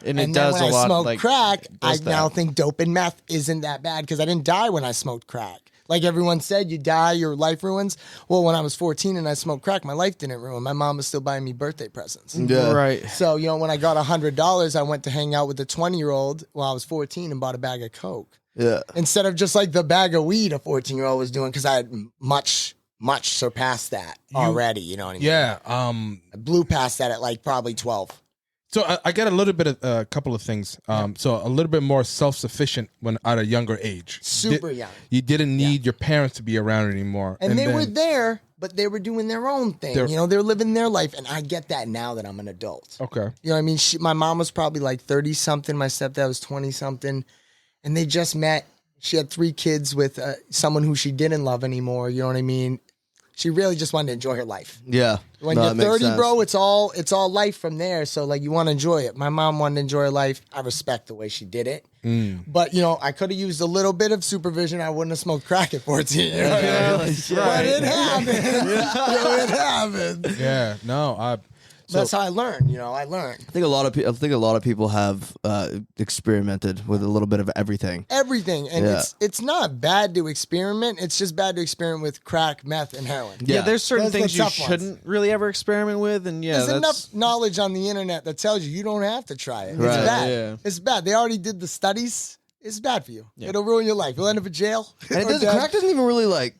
And then it does when a I lot. smoke Like, crack, I does that. now think dope and meth isn't that bad because I didn't die when I smoked crack. Like everyone said, you die, your life ruins. Well, when I was 14 and I smoked crack, my life didn't ruin. My mom was still buying me birthday presents. Yeah. Right. So, you know, when I got $100, I went to hang out with a 20-year-old while I was 14 and bought a bag of Coke. Yeah. Instead of just like the bag of weed a 14-year-old was doing, because I had much surpassed that already, you know what I mean? Yeah. I blew past that at like probably 12. So I get a little bit of a couple of things. So a little bit more self-sufficient when at a younger age. Super young. You didn't need your parents to be around anymore. And they then- were there, but they were doing their own thing. You know, they were living their life. And I get that now that I'm an adult. Okay. You know what I mean? My mom was probably like 30-something. My stepdad was 20-something. And they just met. She had 3 kids with someone who she didn't love anymore. You know what I mean? She really just wanted to enjoy her life. Yeah. When you're 30, bro, it's all life from there. So, like, you want to enjoy it. My mom wanted to enjoy her life. I respect the way she did it. But, you know, I could have used a little bit of supervision. I wouldn't have smoked crack at 14. You know what I mean? But it happened. It happened. Yeah. No. That's how I learned. You know, I learned. I think a lot of people have experimented with a little bit of everything. Everything. And it's not bad to experiment. It's just bad to experiment with crack, meth, and heroin. Yeah, there's certain Those are the things you tough ones. shouldn't really ever experiment with, and There's that's enough knowledge on the internet that tells you don't have to try it. Right, It's bad. yeah. It's bad. They already did the studies. it's bad for you. It'll ruin your life. You'll end up in jail. And or dead. crack doesn't even really like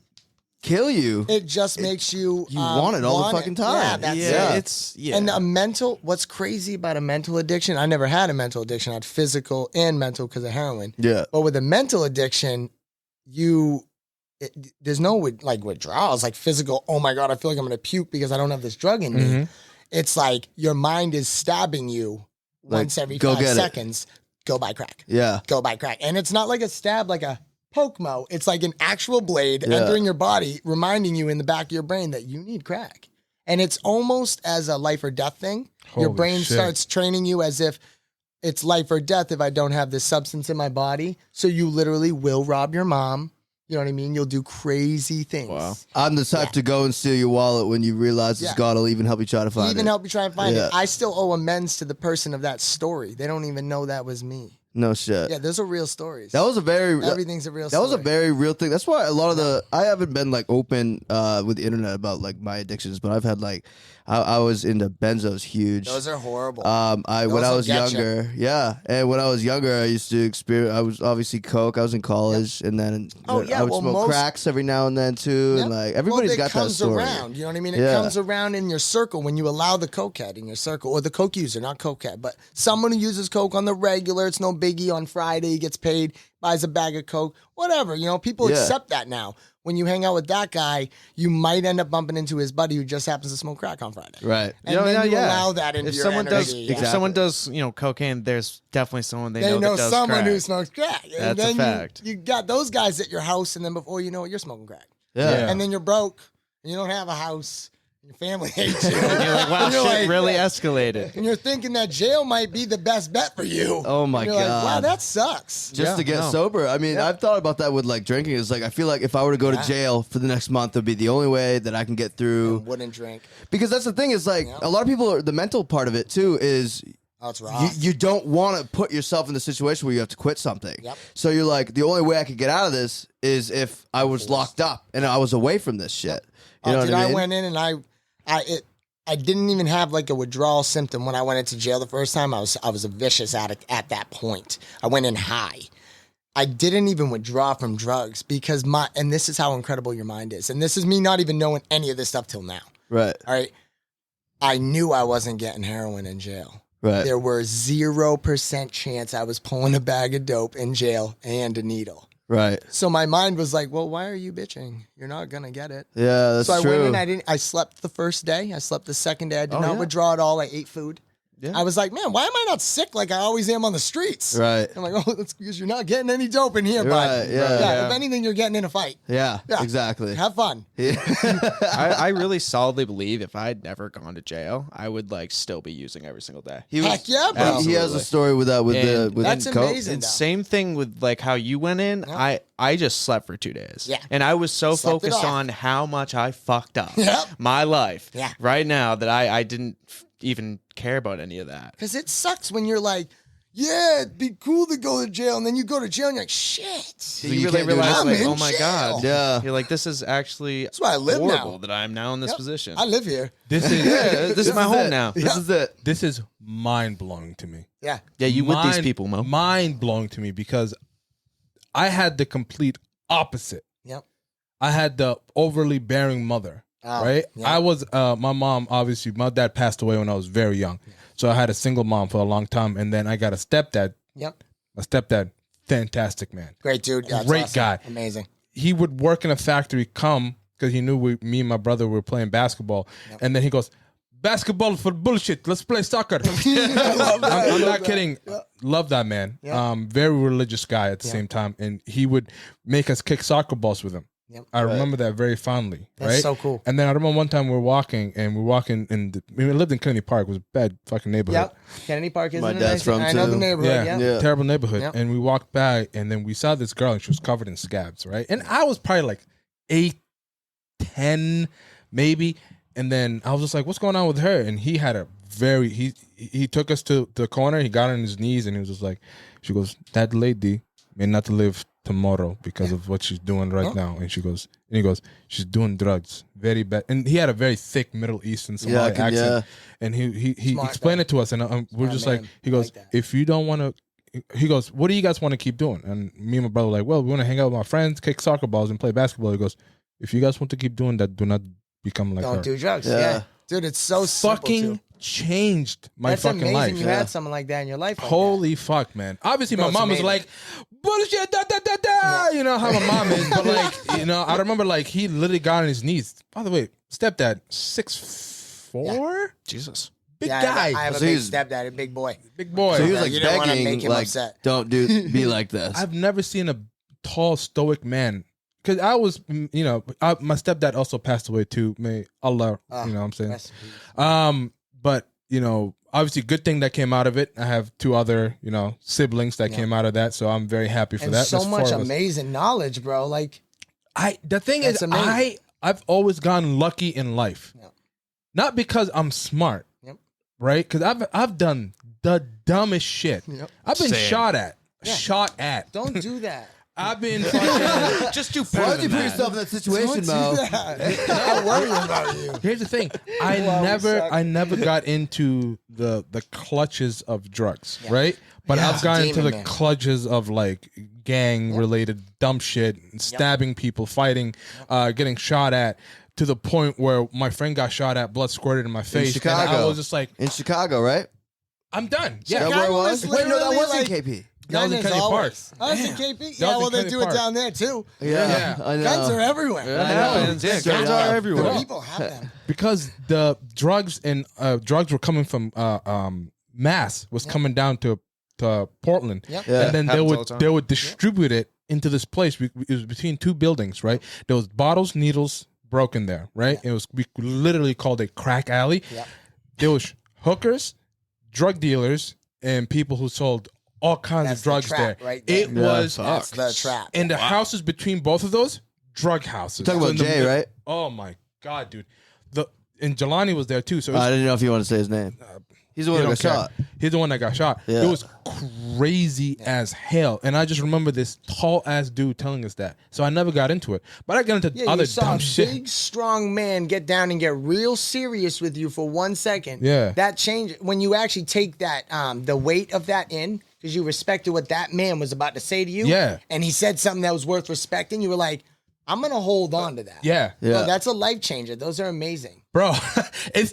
kill you. It just makes you want it all the fucking time. Yeah, that's it. It's And a mental. What's crazy about a mental addiction? I never had a mental addiction. I had physical and mental because of heroin. Yeah. But with a mental addiction, there's no like withdrawals, like physical. Oh my god, I feel like I'm gonna puke because I don't have this drug in me. It's like your mind is stabbing you once every 5 seconds. Go buy crack. Yeah. Go buy crack. And it's not like a stab, like a poke-mo. It's like an actual blade entering your body, reminding you in the back of your brain that you need crack. And it's almost as a life or death thing. Your brain starts training you as if it's life or death if I don't have this substance in my body. So you literally will rob your mom. You know what I mean? You'll do crazy things. Wow. I'm the type to go and steal your wallet when you realize it's gone. I'll even help you try to find it. Even help you try and find it. I still owe amends to the person of that story. They don't even know that was me. No shit. Yeah, those are real stories. Everything's a real That story. was a very real thing. That's why a lot of I haven't been like open with the internet about like my addictions, but I've had like I was into benzos huge. Those are horrible. When I was younger, and when I was younger, I used to experience. I was obviously coke. I was in college, and then I would smoke cracks every now and then too. And like everybody's got that story. Around, you know what I mean? It comes around in your circle when you allow the cokehead in your circle, or the coke user, not cokehead, but someone who uses coke on the regular. It's no biggie. On Friday, he gets paid, buys a bag of coke, whatever. You know, people accept that now. When you hang out with that guy, you might end up bumping into his buddy who just happens to smoke crack on Friday. Right. And then you allow that into your energy. If someone does, cocaine, there's definitely someone they know that does someone crack. who smokes crack. And That's then a fact. You got those guys at your house, and then before you know it, you're smoking crack. Yeah. And then you're broke, and you don't have a house. Your family hates you. And you're like, wow, And you're shit like, really escalated. And you're thinking that jail might be the best bet for you. Oh my And you're God. like, wow, that sucks. Just to get sober. I mean, I've thought about that with like drinking. It's like I feel like if I were to go to jail for the next month, it'd be the only way that I can get through. Wouldn't drink. Because that's the thing is like a lot of people. The mental part of it too is. Oh, it's rough. You don't want to put yourself in the situation where you have to quit something. Yep. So you're like, the only way I could get out of this is if I was locked up and I was away from this shit. You know what I mean? I went in and I didn't even have like a withdrawal symptom when I went into jail the first time. I was a vicious addict at that point. I went in high. I didn't even withdraw from drugs because and this is how incredible your mind is. And this is me not even knowing any of this stuff till now. Right. All right. I knew I wasn't getting heroin in jail. Right. There were 0% chance I was pulling a bag of dope in jail and a needle. Right. So my mind was like, well, why are you bitching? You're not going to get it. Yeah, that's so true. I went in, I slept the first day. I slept the second day. I did not withdraw at all. I ate food. Yeah. I was like, man, why am I not sick like I always am on the streets? Right. I'm like, oh, that's because you're not getting any dope in here, bud. Right, yeah. If anything, you're getting in a fight. Yeah, exactly. Have fun. I really solidly believe if I'd never gone to jail, I would like still be using every single day. Heck yeah, bro. He has a Absolutely. story with that with That's coke. amazing. And same thing with like how you went in. I just slept for 2 days. Yeah. And I was so Slept it focused off. on how much I fucked up Yep. my life Yeah. right now that I didn't even care about any of that. Because it sucks when you're like, yeah, it'd be cool to go to jail. And then you go to jail and you're like, shit. So you you really can't do realize I'm like, in oh my jail. God. Yeah. You're like, this is actually That's why I live horrible now. that I'm now in this Yep. position. I live here. This is This is my home it. now. This is it. this is mind blowing to me. Yeah. Yeah, you with these people, Mo. Mind blowing to me because I had the complete opposite. Yep. I had the overly bearing mother. Oh, right? yeah. I was my mom, obviously, my dad passed away when I was very young. So I had a single mom for a long time, and then I got a stepdad. Yep. A stepdad, fantastic man. Great dude. That's Great awesome. guy. Amazing. He would work in a factory, because he knew me and my brother were playing basketball. And then he goes, basketball for bullshit. Let's play soccer. I'm not kidding. Love that man. Yeah. Very religious guy at the same time. And he would make us kick soccer balls with him. Yep. I remember that very fondly. That's right? so cool. And then I remember one time we were walking we lived in Kennedy Park. It was a bad fucking neighborhood. Yep. Kennedy Park is My dad's from I know too. the neighborhood. Yeah, Yeah. terrible neighborhood. Yep. And we walked by, and then we saw this girl, and she was covered in scabs, right? And I was probably like 8, 10, maybe. And then I was just like, "What's going on with her?" And he had a he took us to the corner. He got on his knees, and he was just like, "She goes, that lady may not live tomorrow because of what she's doing right now." And he goes, "She's doing drugs, very bad." And he had a very thick Middle Eastern Somali accent. And he Smart explained guy. it to us, and we're Smart just man. like, he goes, Like that. "If you don't want to he goes, what do you guys want to keep doing? And me and my brother were like, well, we want to hang out with my friends, kick soccer balls, and play basketball. He goes, if you guys want to keep doing that, do not become like Don't her. do drugs. Yeah. Dude, it's so Fucking simple, too. changed my That's fucking amazing life. you had someone like that in your life. Like Holy fuck, man. Obviously, Bro, my it's mom was amazing. like, bullshit, da, da, da, da. You know how my mom is. But, like, you know, I remember, like, he literally got on his knees. By the way, stepdad, 6'4"? Jesus. Big that. guy. I have a So big he's- stepdad, a big boy. Big boy. So he was like You don't wanna begging, make him like, upset. don't be like this. I've never seen a tall, stoic man. Because I was, you know, my stepdad also passed away too. May Allah, you know what I'm saying? Rest in peace. But, you know, obviously good thing that came out of it. I have 2 other, you know, siblings that came out of that. So I'm very happy for And that. so There's much 4 of us. amazing knowledge, bro. Like, The thing That's is, amazing. I've always gotten lucky in life. Yep. Not because I'm smart, Yep. right? Because I've done the dumbest shit. Yep. I've been Same. shot at. Yeah. Shot at. don't do that. I've been fucking. Just do Why better would you than put that. yourself in that situation, Don't Mo? do that. I worry about you. Here's the thing. Well, we suck. I never got into the clutches of drugs, right? But Yeah, I've gotten into demon, the man. clutches of like gang related dumb shit, stabbing people, fighting, getting shot at, to the point where my friend got shot at, blood squirted in my face. And I Chicago. was just like, In Chicago, right? I'm done. Is that Yeah. where it Chicago was? was Wait, no, that literally wasn't like- KP. That was in Gun is Kennedy Park. always. Oh, it's in KP? That Yeah, was well, in they Kennedy do it Park. down there, too. Yeah. I know. Guns are everywhere. That happens. Yeah, guns are everywhere. People have them. Because the drugs were coming from Mass was coming down to Portland, Yep. Yeah. and then Happens all the time. they would distribute it into this place. It was between 2 buildings, right? There was bottles, needles broken there, right? It was we literally called it crack alley. Yep. There was hookers, drug dealers, and people who sold all kinds That's of the drugs trap there. right there. It was That's the trap. and the houses between both of those drug houses. Talking about in the Jay, mid- right? Oh my god, dude! And Jelani was there too. So it was, I didn't know if you want to say his name. He's the one he who don't got care. shot. He's the one that got shot. Yeah. It was crazy as hell, and I just remember this tall ass dude telling us that. So I never got into it, but I got into Yeah, other you saw dumb a shit. big, strong man get down and get real serious with you for 1 second. Yeah. That changed when you actually take that, the weight of that in, because you respected what that man was about to say to you. Yeah. And he said something that was worth respecting. You were like, I'm going to hold on to that. Yeah, Yeah. Bro, that's a life changer. Those are amazing. bro. It's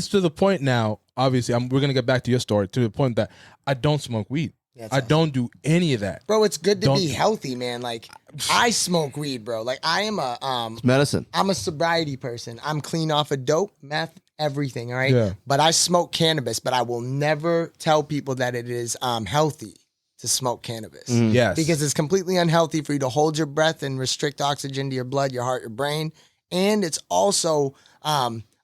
to the point now. Obviously, we're gonna get back to your story. To the point that I don't smoke weed. That's I awesome. don't do any of that. Bro, it's good to Don't- be healthy, man. Like, I smoke weed, bro. Like, I am Medicine. I'm a sobriety person. I'm clean off of dope, meth, everything, all right? Yeah. But I smoke cannabis, but I will never tell people that it is healthy to smoke cannabis. Yes, Because it's completely unhealthy for you to hold your breath and restrict oxygen to your blood, your heart, your brain. And it's also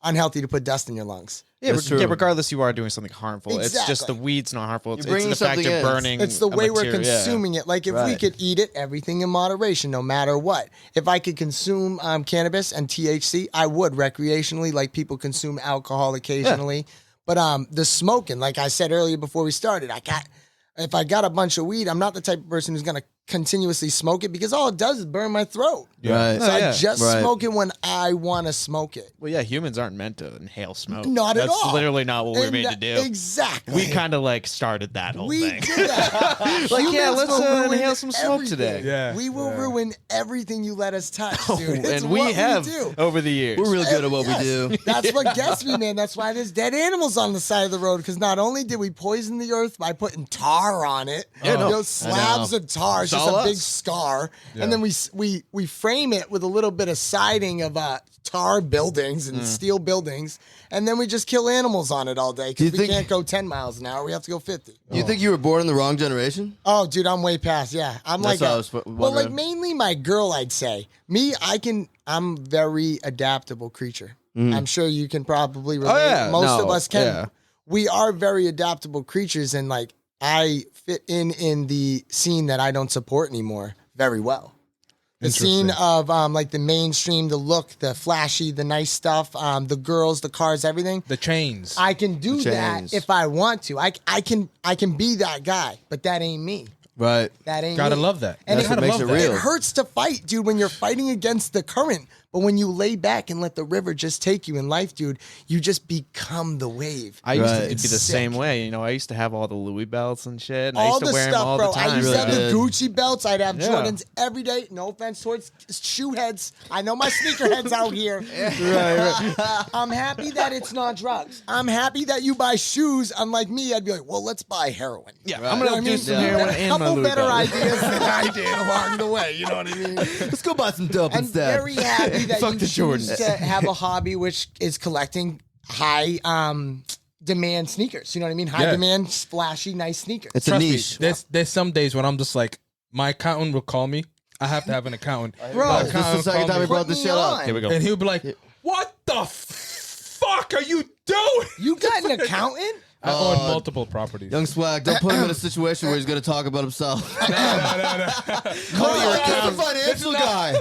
unhealthy to put dust in your lungs. Yeah, That's true. regardless, you are doing something harmful. It's just the Exactly. weed's not harmful. It's, You're bringing the fact something of in. burning. It's the a way we're material- yeah. consuming it. Like if we Right. could eat it, everything in moderation, no matter what. If I could consume cannabis and THC, I would recreationally, like people consume alcohol occasionally. But the smoking, like I said earlier before we started, if I got a bunch of weed, I'm not the type of person who's gonna continuously smoke it because all it does is burn my throat. Right. So I yeah. just Right. smoke it when I want to smoke it. Well, yeah, humans aren't meant to inhale smoke. Not at That's all. literally not what we're And made to that- do. Exactly. We kind of like started that whole We thing. do that. Like, yeah, Humans let's, will ruin inhale some smoke everything. today. Yeah. We will ruin everything you let us touch, dude. It's and we what have do. over the years. We're really good at what Yes. we do. That's what gets me, man. That's why there's dead animals on the side of the road. Because not only did we poison the earth by putting tar on it, slabs of tar, it's just all a big us. scar, and then we frame it with a little bit of siding of tar buildings and steel buildings, and then we just kill animals on it all day Do you because we think- can't go 10 miles an hour. We have to go 50. Do you think you were born in the wrong generation? Oh, dude, I'm way past. Yeah, I'm That's like, what I was well, wondering. like mainly my girl. I'd say me. I'm very adaptable creature. I'm sure you can probably relate. yeah. Most No, of us can. yeah. We are very adaptable creatures, and like I fit in the scene that I don't support anymore very well. The scene of like the mainstream, the look, the flashy, the nice stuff, the girls, the cars, everything. the chains. I can do that chains. if I want to. I can be that guy, but that ain't me. Right. That ain't Gotta me. love that. And That's Gotta what makes love it that. real. It hurts to fight, dude, when you're fighting against the current. But when you lay back and let the river just take you in life, dude, you just become the wave. I used to Right. be the same way. You know, I used to have all the Louis belts and shit. And I All used to the wear them stuff, all bro. the time. I used to have Really the did. Gucci belts. I'd have Yeah. Jordans every day. No offense towards shoe heads. I know my sneaker heads out here. I'm happy that it's not drugs. I'm happy that you buy shoes. Unlike me, I'd be like, well, let's buy heroin. Yeah, Right. I'm You know gonna what I do mean? some Yeah. heroin A and my couple Louis better belt. ideas than I did along the way. You know what I mean? Let's go buy some dope I'm instead. very happy that Fuck you the choose Jordans. to have a hobby which is collecting high demand sneakers. You know what I mean? High Yeah. demand, flashy, nice sneakers. It's a Trust me, niche. there's some days when I'm just like, my accountant will call me. I have to have an accountant. Bro, My This is the accountant second called time me, we brought Put this me shit up. on. Here we go. and he'll be like, "What the fuck are you doing?" You got an accountant? I own multiple properties. Young Swag, don't put him in a situation where he's going to talk about himself. No. Call your accountant. financial guy.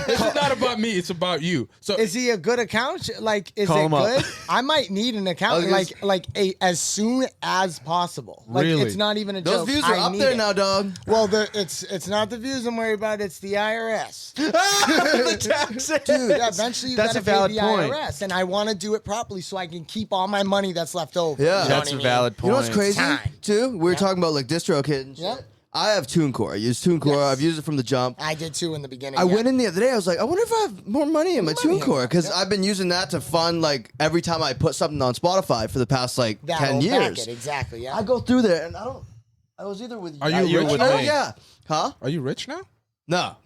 This is not about me. It's about you. So Is he a good accountant? Like, is Call it him up. good? I might need an accountant, I was as soon as possible. Like, Really? it's not even a Those joke. views are I up need there it. now, dog. Well, it's not the views I'm worried about. It's the IRS. The taxes. Dude, eventually you That's gotta a valid pay the point. IRS, and I want to do it properly so I can keep all my money that's left over. Yeah. You know That's what I a mean? valid point. You know what's crazy, Time. too? We were talking about, like, DistroKid and shit. Yep. I have TuneCore. I use TuneCore. Yes. I've used it from the jump. I did too in the beginning. I yeah. went in the other day. I was like, I wonder if I have more money in my money in TuneCore there, because yep. I've been using that to fund like every time I put something on Spotify for the past like That'll 10 back years. it, exactly. Yeah. I go through there and I don't. I was either with Are you you're rich with now? me? Yeah. Huh? are you rich now? No.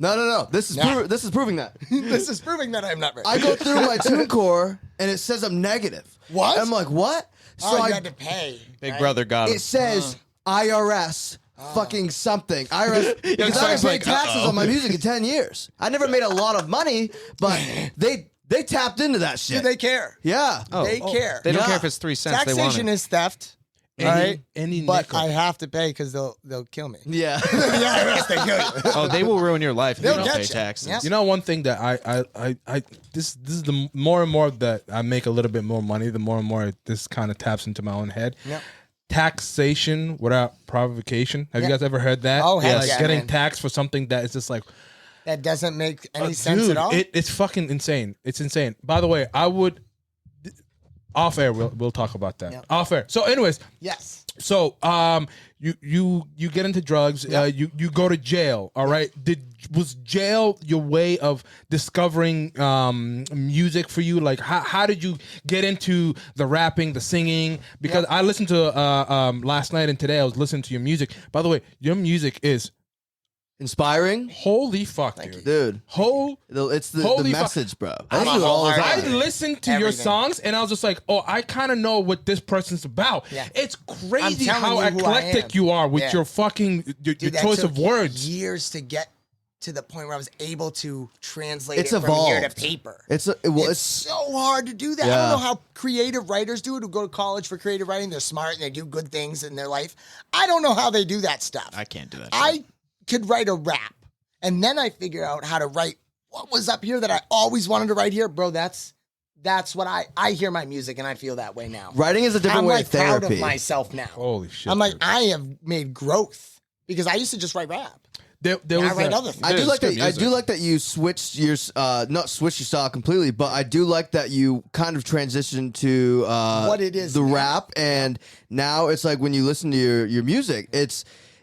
This is Nah. this is proving that. This is proving that I'm not rich. I go through my TuneCore and it says I'm negative. What? And I'm like, what? oh, I you had to pay. Big right? brother got him. it says IRS. Fucking something. IRS. Because I haven't Swag's paid like, taxes uh-oh. on my music in 10 years. I never made a lot of money, but they tapped into that shit. Do they care? Yeah. They care. They don't Yeah. care if it's 3 cents. They want Taxation it. is theft. Any, Right. any But nickel. I have to pay because they'll kill me. Yeah. The IRS, they kill you. Oh, they will ruin your life if you They'll don't get pay you. taxes. Yep. You know, one thing that I this is the more and more that I make a little bit more money, the more and more this kind of taps into my own head. Yep. Taxation without provocation. Have you Yeah. guys ever heard that? Oh, heck like yeah, getting man. taxed for something that is just like, That doesn't make any sense dude, at all. it's fucking insane. It's insane. By the way, I would off air. We'll talk about that Yep. off air. So, anyways, yes. so you get into drugs. You go to jail. All right. Was jail your way of discovering music for you? Like how did you get into the rapping, the singing? Because I listened to last night and today I was listening to your music. By the way, your music is Inspiring? holy fuck, dude. Dude. It's the Holy fuck. message, bro. I'm I do it a all the wholehearted- time. I listened to your Everything. songs and I was just like, oh, I kind of know what this person's about. Yeah. It's I'm crazy telling how you who I eclectic am. you are with Yeah. your fucking your Dude, that choice took of words. years to get to the point where I was able to translate It's it from here to evolved. paper. It's It's so hard to do that. I Yeah. don't know how creative writers do it who go to college for creative writing. They're smart and they do good things in their life. I don't know how they do that stuff. I can't do that. I could write a rap and then I figure out how to write what was up here that I always wanted to write here. Bro, that's what I hear my music and I feel that way now. writing is a different I'm way like of proud therapy. of myself now. Holy shit. I'm like, dude. I have made growth because I used to just write rap. There I was write a- other things. I do Dude, like it's that. good I music. do like that you switched your not switched your style completely, but I do like that you kind of transitioned to What it is the now. rap, and now it's like when you listen to your music,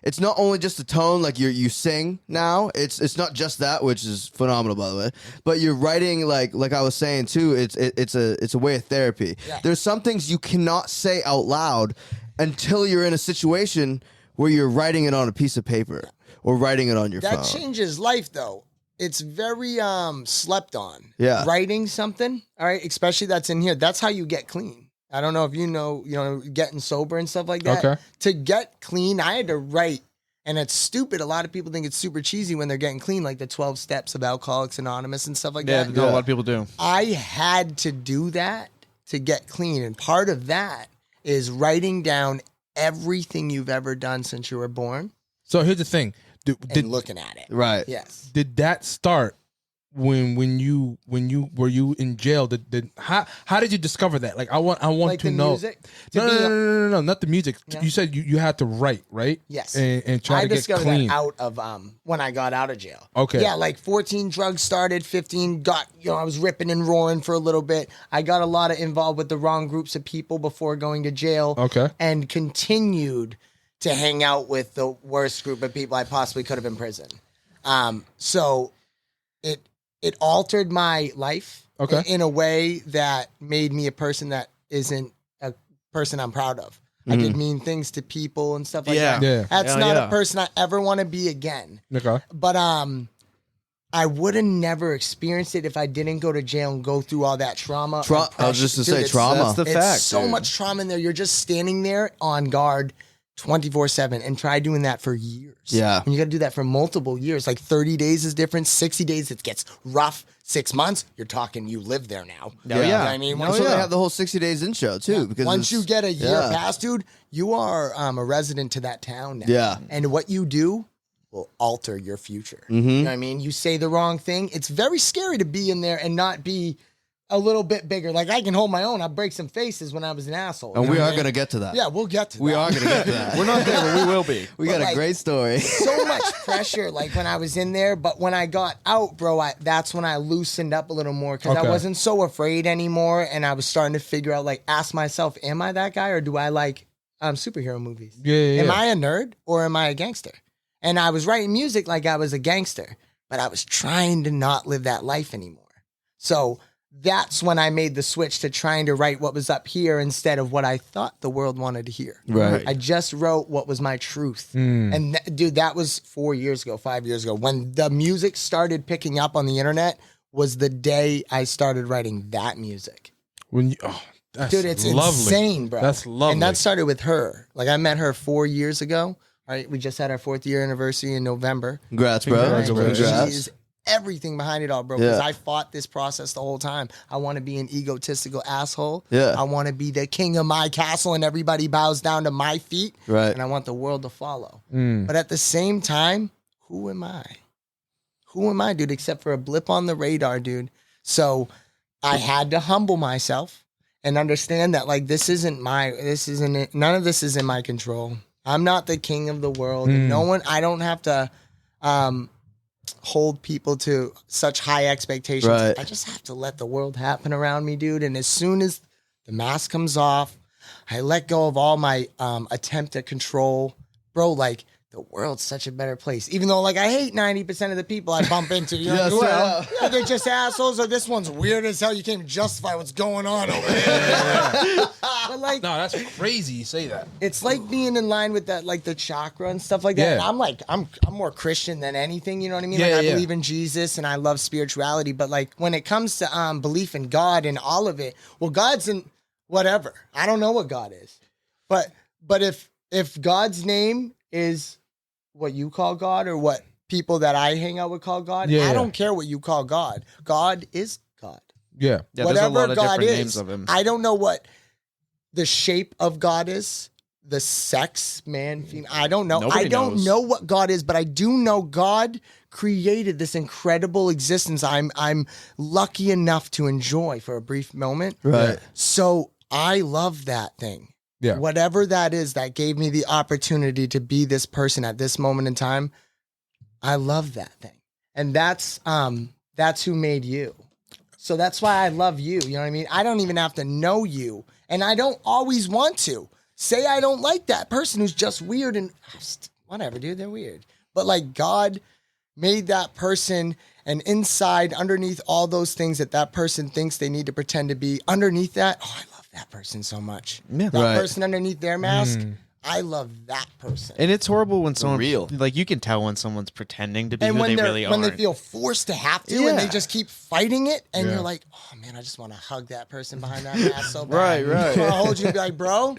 it's not only just the tone, like you sing now. It's not just that, which is phenomenal by the way, but you're writing like I was saying too. It's a way of therapy. Yeah. There's some things you cannot say out loud until you're in a situation where you're writing it on a piece of paper or writing it on your That phone. changes life though. It's very slept on. Yeah. Writing something, all right, especially that's in here. That's how you get clean. I don't know if you know, getting sober and stuff like that. Okay. To get clean, I had to write, and it's stupid. A lot of people think it's super cheesy when they're getting clean, like the 12 steps of Alcoholics Anonymous and stuff like yeah, that. a lot of people do. I had to do that to get clean. And part of that is writing down everything you've ever done since you were born So here's the thing. and looking at it. Right. Yes. Did that start when you were you in jail? How did you discover that? Like I want Like to the know. music? No, not the music. Yeah. You said you had to write, right? Yes. And try I to get discovered clean. that out of when I got out of jail. Okay. Yeah, like 14 drugs started, 15 got, I was ripping and roaring for a little bit. I got a lot of involved with the wrong groups of people before going to jail. Okay. And continued to hang out with the worst group of people I possibly could have in prison. So it altered my life Okay. in a way that made me a person that isn't a person I'm proud of. I did mean things to people and stuff like that. Yeah. That's Hell not yeah. a person I ever want to be again. Okay. But I would have never experienced it if I didn't go to jail and go through all that trauma. I was just to Dude, say it's- trauma. That's the It's fact. so dude. much trauma in there. You're just standing there on guard 24/7 and try doing that for years. Yeah. And you got to do that for multiple years. Like 30 days is different. 60 days, it gets rough. 6 months, you're talking, you live there now. Yeah. You know what I mean? That's why they have the whole 60 days in show too. Because Once you get a year yeah. past, dude, you are a resident to that town now. Yeah. And what you do will alter your future. Mm-hmm. You know what I mean? You say the wrong thing. It's very scary to be in there and not be a little bit bigger. Like I can hold my own. I break some faces when I was an asshole. And You know we what I are mean? going to get to that. Yeah, we'll get to that. We are going to get to that. We're not there, but we will be. We But, got a like, great story. So much pressure like when I was in there, but when I got out, bro, that's when I loosened up a little more because I Okay. wasn't so afraid anymore, and I was starting to figure out, like, ask myself, am I that guy or do I like superhero movies? Yeah. Am I a nerd or am I a gangster? And I was writing music like I was a gangster, but I was trying to not live that life anymore. So that's when I made the switch to trying to write what was up here instead of what I thought the world wanted to hear. Right. I just wrote what was my truth. And dude, that was 4 years ago, 5 years ago. When the music started picking up on the internet was the day I started writing that music. When you, that's Dude, it's lovely. insane, bro. That's lovely. And that started with her. Like I met her 4 years ago. All right, we just had our 4th year anniversary in November. Congrats, bro. Congratulations. She Congrats. is everything behind it all, bro. Because Yeah. I fought this process the whole time. I want to be an egotistical asshole. Yeah. I want to be the king of my castle and everybody bows down to my feet. Right. And I want the world to follow. But at the same time, who am I? Who am I, dude? Except for a blip on the radar, dude. So I had to humble myself and understand that, like, none of this is in my control. I'm not the king of the world. And I don't have to hold people to such high expectations. Right. I just have to let the world happen around me, dude. And as soon as the mask comes off, I let go of all my attempt at control. Bro, like, the world's such a better place. Even though, like, I hate 90% of the people I bump into. You know, Yeah, straight up. yeah, they're just assholes, or this one's weird as hell. You can't even justify what's going on over here. But, like, No, that's crazy. You say that. it's like being in line with that, like the chakra and stuff like that. Yeah. And I'm more Christian than anything. You know what I mean? Yeah, Like I yeah. believe in Jesus and I love spirituality. But like when it comes to belief in God and all of it, well, God's in whatever. I don't know what God is, but if God's name is what you call God or what people that I hang out with call God, Yeah, I yeah. don't care what you call God. God is God. Yeah. Yeah, there's a lot of God different is, names of him. I don't know what the shape of God is, the sex, man, female. I don't know. Nobody I don't knows. know what God is, but I do know God created this incredible existence I'm lucky enough to enjoy for a brief moment. Right. So I love that thing. Yeah. Whatever that is that gave me the opportunity to be this person at this moment in time, I love that thing. And that's who made you. So that's why I love you. You know what I mean? I don't even have to know you. And I don't always want to. Say I don't like that person who's just weird and whatever, dude, they're weird. But like God made that person, and inside, underneath all those things that person thinks they need to pretend to be, underneath that, oh, I love that person so much. Yeah. That Right. person underneath their mask, I love that person. And it's horrible when someone real. like you can tell when someone's pretending to be And who when they really when are. they feel forced to have to, and they Yeah. just keep fighting it, and Yeah. you're like, oh man, I just want to hug that person behind that mask so bad. Right. I'll hold you and be like, bro,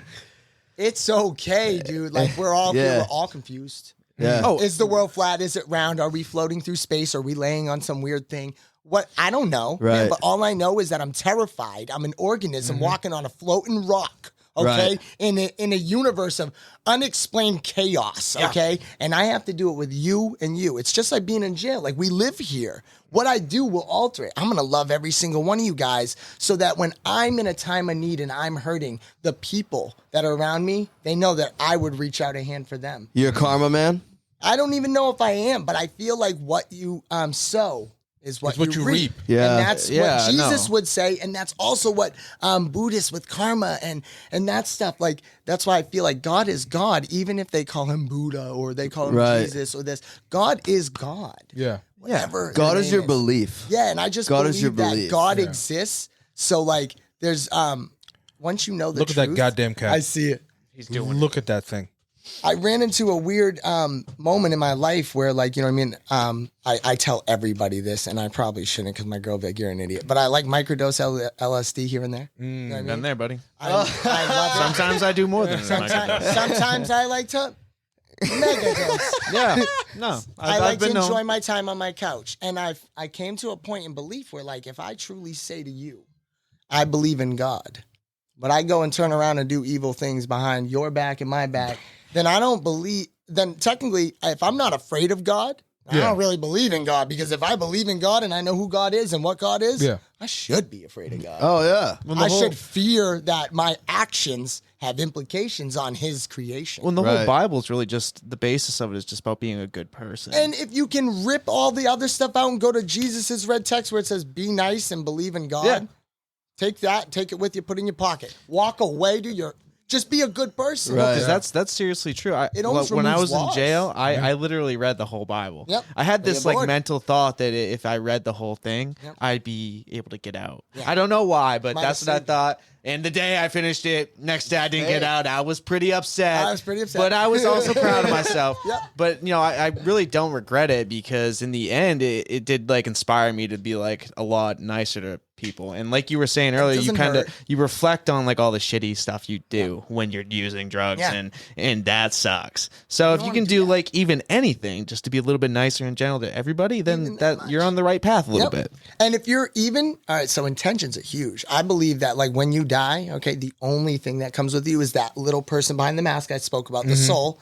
it's okay, dude. Like we're all Yeah. we're all confused. Yeah. Oh, Is the world flat? Is it round? Are we floating through space? Are we laying on some weird thing? What? I don't know. Right. But all I know is that I'm terrified. I'm an organism walking on a floating rock okay? Right. In a universe of unexplained chaos, okay? And I have to do it with you and you. It's just like being in jail. Like, we live here. What I do will alter it. I'm going to love every single one of you guys so that when I'm in a time of need and I'm hurting, the people that are around me, they know that I would reach out a hand for them. You're a karma man? I don't even know if I am, but I feel like what you sow is what you reap. Yeah. And that's what Jesus would say. And that's also what Buddhists with karma and that stuff. Like, that's why I feel like God is God, even if they call him Buddha or they call him Jesus or this. God is God. Yeah. Whatever. God is your name belief. Yeah, and I just God believe is your that belief. God exists. So, like, there's once you know the Look truth. at that goddamn cat. I see it. He's doing Look at that thing. I ran into a weird moment in my life where, like, you know what I mean? I tell everybody this, and I probably shouldn't because my girl will be like, you're an idiot. But I like microdose LSD here and there. You know what I mean? Been there, buddy. I love it. Sometimes I do more than Sometimes I like to mega dose. Yeah. No. I like to been known. enjoy my time on my couch. And I came to a point in belief where, like, if I truly say to you, I believe in God, but I go and turn around and do evil things behind your back and my back, then I don't believe, then technically, if I'm not afraid of God, I don't really believe in God, because if I believe in God and I know who God is and what God is, I should be afraid of God. Oh, yeah. I should fear that my actions have implications on his creation. Well, the whole Bible is really just, the basis of it is just about being a good person. And if you can rip all the other stuff out and go to Jesus's red text where it says, be nice and believe in God, take that, take it with you, put it in your pocket. Walk away, just be a good person. Right. Because that's seriously true. When I was in jail, I literally read the whole Bible. Yep. I had this like mental thought that if I read the whole thing, I'd be able to get out. I don't know why, but that's what I thought. And the day I finished it, next day I didn't get out. I was pretty upset. But I was also proud of myself. But, you know, I really don't regret it, because in the end, it did like inspire me to be like a lot nicer to people. And like you were saying earlier, you reflect on like all the shitty stuff you do when you're using drugs, and that sucks. So if you can do like even anything just to be a little bit nicer in general to everybody, then that you're on the right path a little bit. And if you're even, all right, so intentions are huge. I believe that, like, when you die, okay, the only thing that comes with you is that little person behind the mask I spoke about, the soul,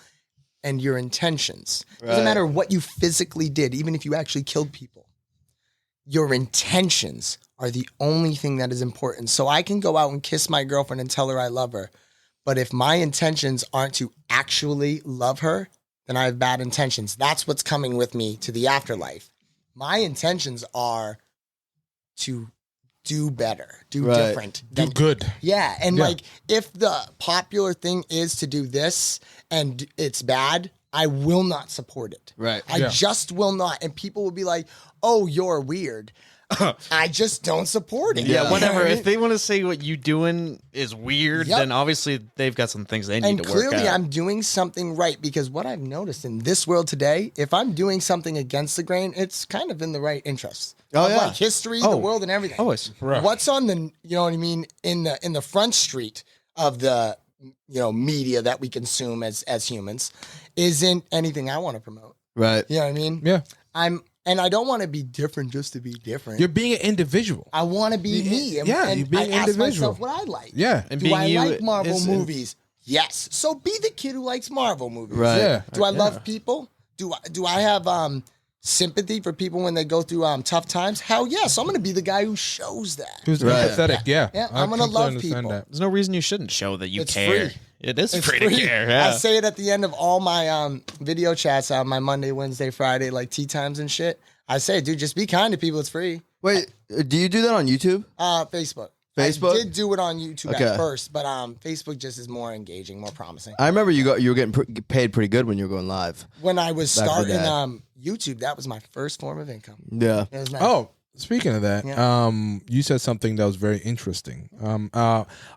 and your intentions. Doesn't matter what you physically did, even if you actually killed people. Your intentions are the only thing that is important. So I can go out and kiss my girlfriend and tell her I love her, but if my intentions aren't to actually love her, then I have bad intentions. That's what's coming with me to the afterlife. My intentions are to do better, do different. Do good. Yeah, and like, if the popular thing is to do this and it's bad, I will not support it. Right. I just will not. And people will be like, oh, you're weird. I just don't support it. Yeah, whatever. If they want to say what you doing is weird, then obviously they've got some things they need to work out. And clearly I'm doing something right, because what I've noticed in this world today, if I'm doing something against the grain, it's kind of in the right interest. Like history, the world, and everything. Always. Right. What's on the, you know what I mean, in the front street of the, you know, media that we consume as humans isn't anything I want to promote. Right. You know what I mean? Yeah. And I don't want to be different just to be different. You're being an individual. I want to be me. And, you're and being I ask individual. myself what I like. Yeah. And Do I being like Marvel movies? Yes. So be the kid who likes Marvel movies. Right. Yeah. Do I love people? Do I have sympathy for people when they go through tough times? Hell yes. I'm going to be the guy who shows that. Who's empathetic? Yeah. I'm going to love people. There's no reason you shouldn't show that you It's care. free. It is It's free to care. Yeah. I say it at the end of all my video chats on my Monday, Wednesday, Friday, like tea times and shit. I say, dude, just be kind to people. It's free. Wait, do you do that on YouTube? Facebook. Facebook? I did do it on YouTube at first, but Facebook just is more engaging, more promising. I remember you were getting paid pretty good when you were going live. When I was Back in the starting day. YouTube, that was my first form of income. Yeah. It was nice. Oh, speaking of that, you said something that was very interesting.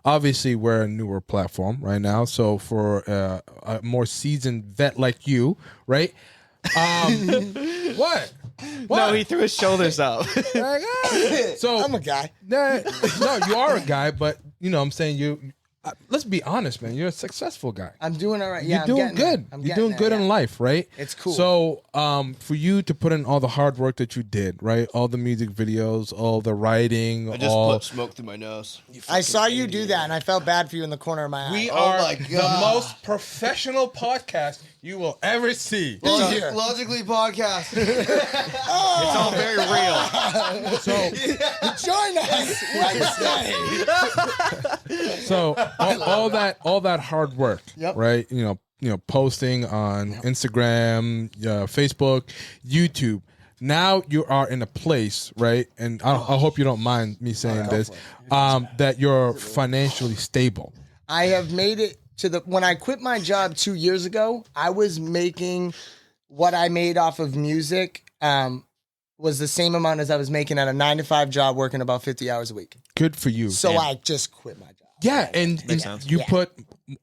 Obviously, we're a newer platform right now, so for a more seasoned vet like you, right? What? No, he threw his shoulders up. So I'm a guy. No, you are a guy, but you know, I'm saying let's be honest, man. You're a successful guy. I'm doing all right. You're Yeah, doing good. You're doing good in life, right? It's cool. So, for you to put in all the hard work that you did, right? All the music videos, all the writing, I just put smoke through my nose. I saw you do that, and I felt bad for you in the corner of my eye. We Oh are my the God. most professional podcast you will ever see. Logically podcast. It's all very real. So, Join us Wednesday. so all that hard work, Yep. right? You know, posting on Instagram, Facebook, YouTube. Now you are in a place, right? And I hope you don't mind me saying this, that you're financially stable. I have made it to when I quit my job 2 years ago, I was making what I made off of music was the same amount as I was making at a 9-to-5 job working about 50 hours a week. Good for you. So I just quit my job. Yeah, and you put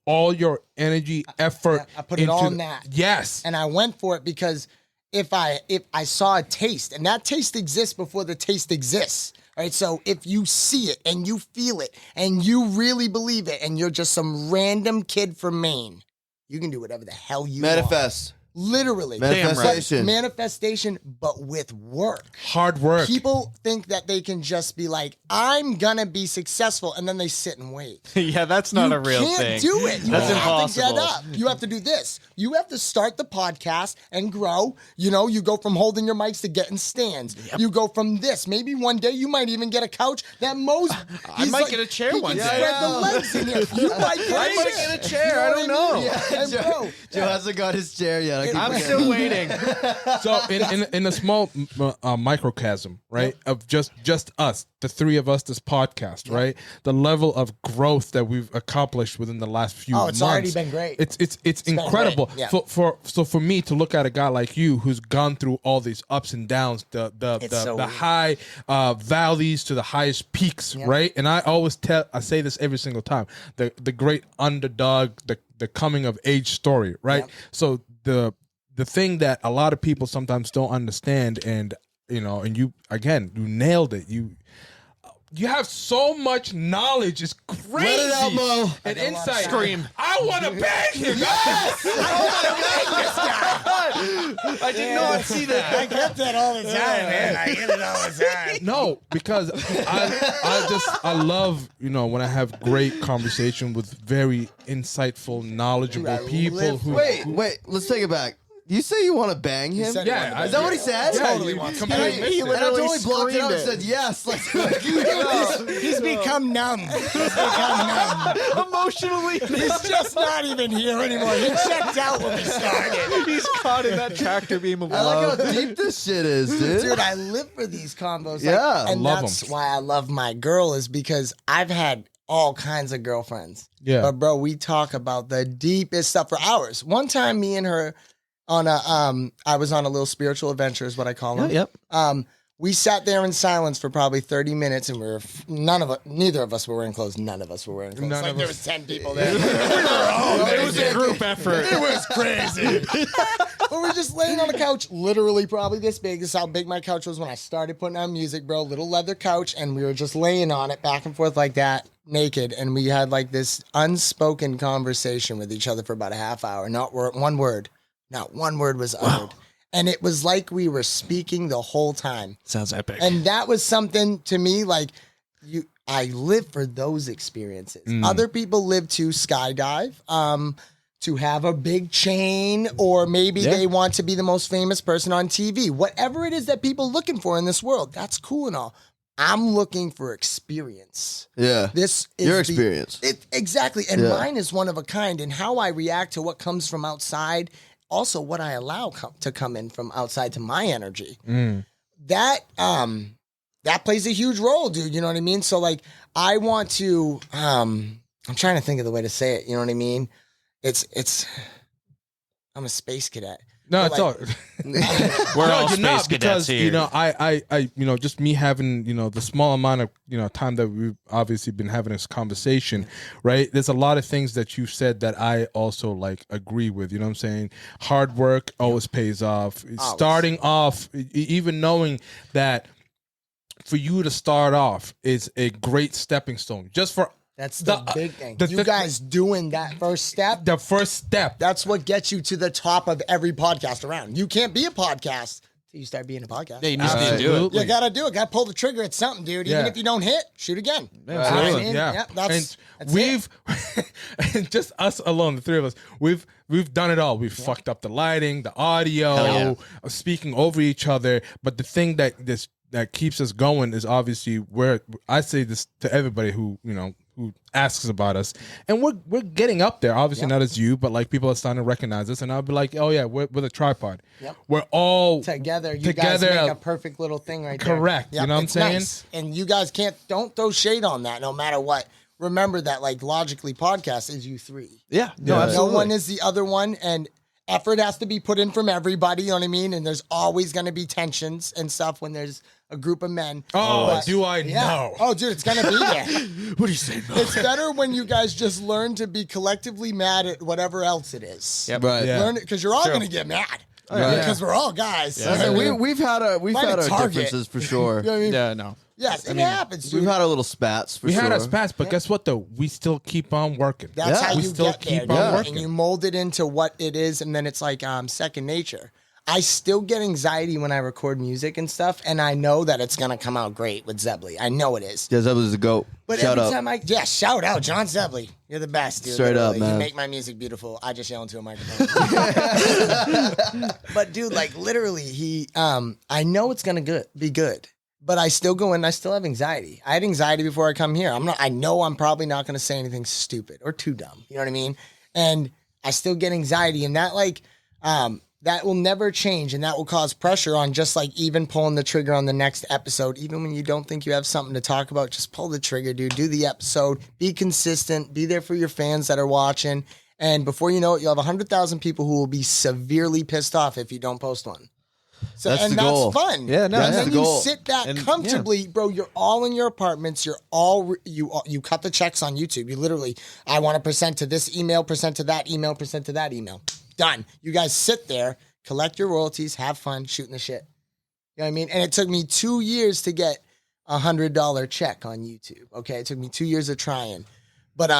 all your energy, effort. I put it all in that. Yes. And I went for it because if I saw a taste, and that taste exists before the taste exists. All right, so if you see it and you feel it and you really believe it and you're just some random kid from Maine, you can do whatever the hell you want. Manifest. Literally. Manifestation. Manifestation, but with work. Hard work. People think that they can just be like, I'm gonna be successful, and then they sit and wait. Yeah, that's not a real You thing. can't do it. You That's have impossible. to get up. You have to do this. You have to start the podcast and grow. You know, you go from holding your mics to getting stands. You go from this. Maybe one day you might even get a couch that Mo's. I might get a chair one day. Spread the legs in here. You might get a chair. I don't know. And bro, Joe hasn't got his chair yet. I'm still waiting. So in a small microcosm, right, of just us, the three of us, this podcast, right, the level of growth that we've accomplished within the last few months. it's already been great. It's incredible. Been great. So for me to look at a guy like you who's gone through all these ups and downs, the high valleys to the highest peaks, right? And I say this every single time, the great underdog, the coming of age story, right? So the thing that a lot of people sometimes don't understand, and you nailed it. You have so much knowledge. It's crazy. Let it out, Mo. And insight. Scream. I want to bang him. Yes! I did not see that. I get that all the time, man. I get it all the time. No, because I love, when I have great conversation with very insightful, knowledgeable people who. Wait, let's take it back. You say you want to bang him? Yeah, Is that what he said? Yeah, totally wants to bang him. He totally blocked it out and said yes. Like, He's become numb. Emotionally, He's just not even here anymore. He checked out when we started. he's caught in that tractor beam of I like love. how deep this shit is, dude. Dude, I live for these combos. Yeah, and love that's 'em. why I love my girl, is because I've had all kinds of girlfriends. Yeah. But bro, we talk about the deepest stuff for hours. One time, me and her I was on a little spiritual adventure, is what I call them. Yep. We sat there in silence for probably 30 minutes, and neither of us were wearing clothes. None of us were wearing clothes. There was 10 people there. It was a group effort. It was crazy. But we're just laying on the couch, literally probably this big. This is how big my couch was when I started putting on music, bro. Little leather couch, and we were just laying on it back and forth like that, naked. And we had like this unspoken conversation with each other for about a half hour. Not one word. Not one word was uttered. And it was like we were speaking the whole time. Sounds epic. And that was something to me, like, I live for those experiences. Other people live to skydive, to have a big chain, or maybe they want to be the most famous person on TV. Whatever it is that people are looking for in this world, that's cool and all. I'm looking for experience. Yeah. This is your experience. Exactly. And mine is one of a kind. And how I react to what comes from outside, also what I allow to come in from outside to my energy. That plays a huge role, dude. You know what I mean? So like, I want to, I'm trying to think of the way to say it. You know what I mean? I'm a space cadet. No, But it's like- all. We're all you're space not, cadets because here. I just me having the small amount of time that we've obviously been having this conversation, right? There's a lot of things that you said that I also like agree with. You know what I'm saying? Hard work always pays off. Starting off, even knowing that for you to start off is a great stepping stone, just for That's the big thing. You guys doing that first step. The first step. That's what gets you to the top of every podcast around. You can't be a podcast till you start being a podcast. Yeah, you need to do it. You gotta do it. Gotta pull the trigger at something, dude. Even if you don't hit, shoot again. Absolutely. Yeah. And we've and just us alone, the three of us, we've done it all. We've fucked up the lighting, the audio, speaking over each other. But the thing that keeps us going is obviously where I say this to everybody who asks about us, and we're getting up there. Obviously not as you, but like people are starting to recognize us, and I'll be like, oh yeah, we're the tripod. Yep. We're all together. You guys make a perfect little thing right there. Correct. Yep. You know what I'm saying? Nice. And you guys don't throw shade on that, no matter what. Remember that, like, logically, podcast is you three. Yeah. No, absolutely. No one is the other one, and effort has to be put in from everybody. You know what I mean? And there's always going to be tensions and stuff when there's a group of men. Do I know? Oh, dude, it's going to be there. What do you say, bro? It's better when you guys just learn to be collectively mad at whatever else it is. Yep. Right. Yeah. Learn it, because you're all going to get mad. Right. Because we're all guys. Yeah. And we've had our Target. differences for sure. You know what I mean? Yeah, no. Yes, it happens, dude. We've had our little spats for We sure. had our spats, but guess what though? We still keep on working. That's how we you still get keep there, on dude. working. And you mold it into what it is, and then it's like second nature. I still get anxiety when I record music and stuff, and I know that it's gonna come out great with Zebley. I know it is. Yeah, Zebully's a goat. But Shout every out. time shout out, John Zebley. You're the best, dude. Straight up, literally. man. You make my music beautiful. I just yell into a microphone. But dude, like literally, I know it's gonna be good. But I still go in. I still have anxiety. I had anxiety before I come here. I know I'm probably not going to say anything stupid or too dumb. You know what I mean? And I still get anxiety, and that that will never change, and that will cause pressure on just like even pulling the trigger on the next episode. Even when you don't think you have something to talk about, just pull the trigger, dude. Do the episode. Be consistent. Be there for your fans that are watching. And before you know it, you'll have 100,000 people who will be severely pissed off if you don't post one. So, That's and the goal. that's fun. Yeah, no, and that's then the you goal. sit back comfortably, bro. You're all in your apartments. You're all you cut the checks on YouTube. You literally, I want to present to this email, present to that email, present to that email. Done. You guys sit there, collect your royalties, have fun, shooting the shit. You know what I mean? And it took me 2 years to get $100 check on YouTube. Okay, it took me 2 years of trying, but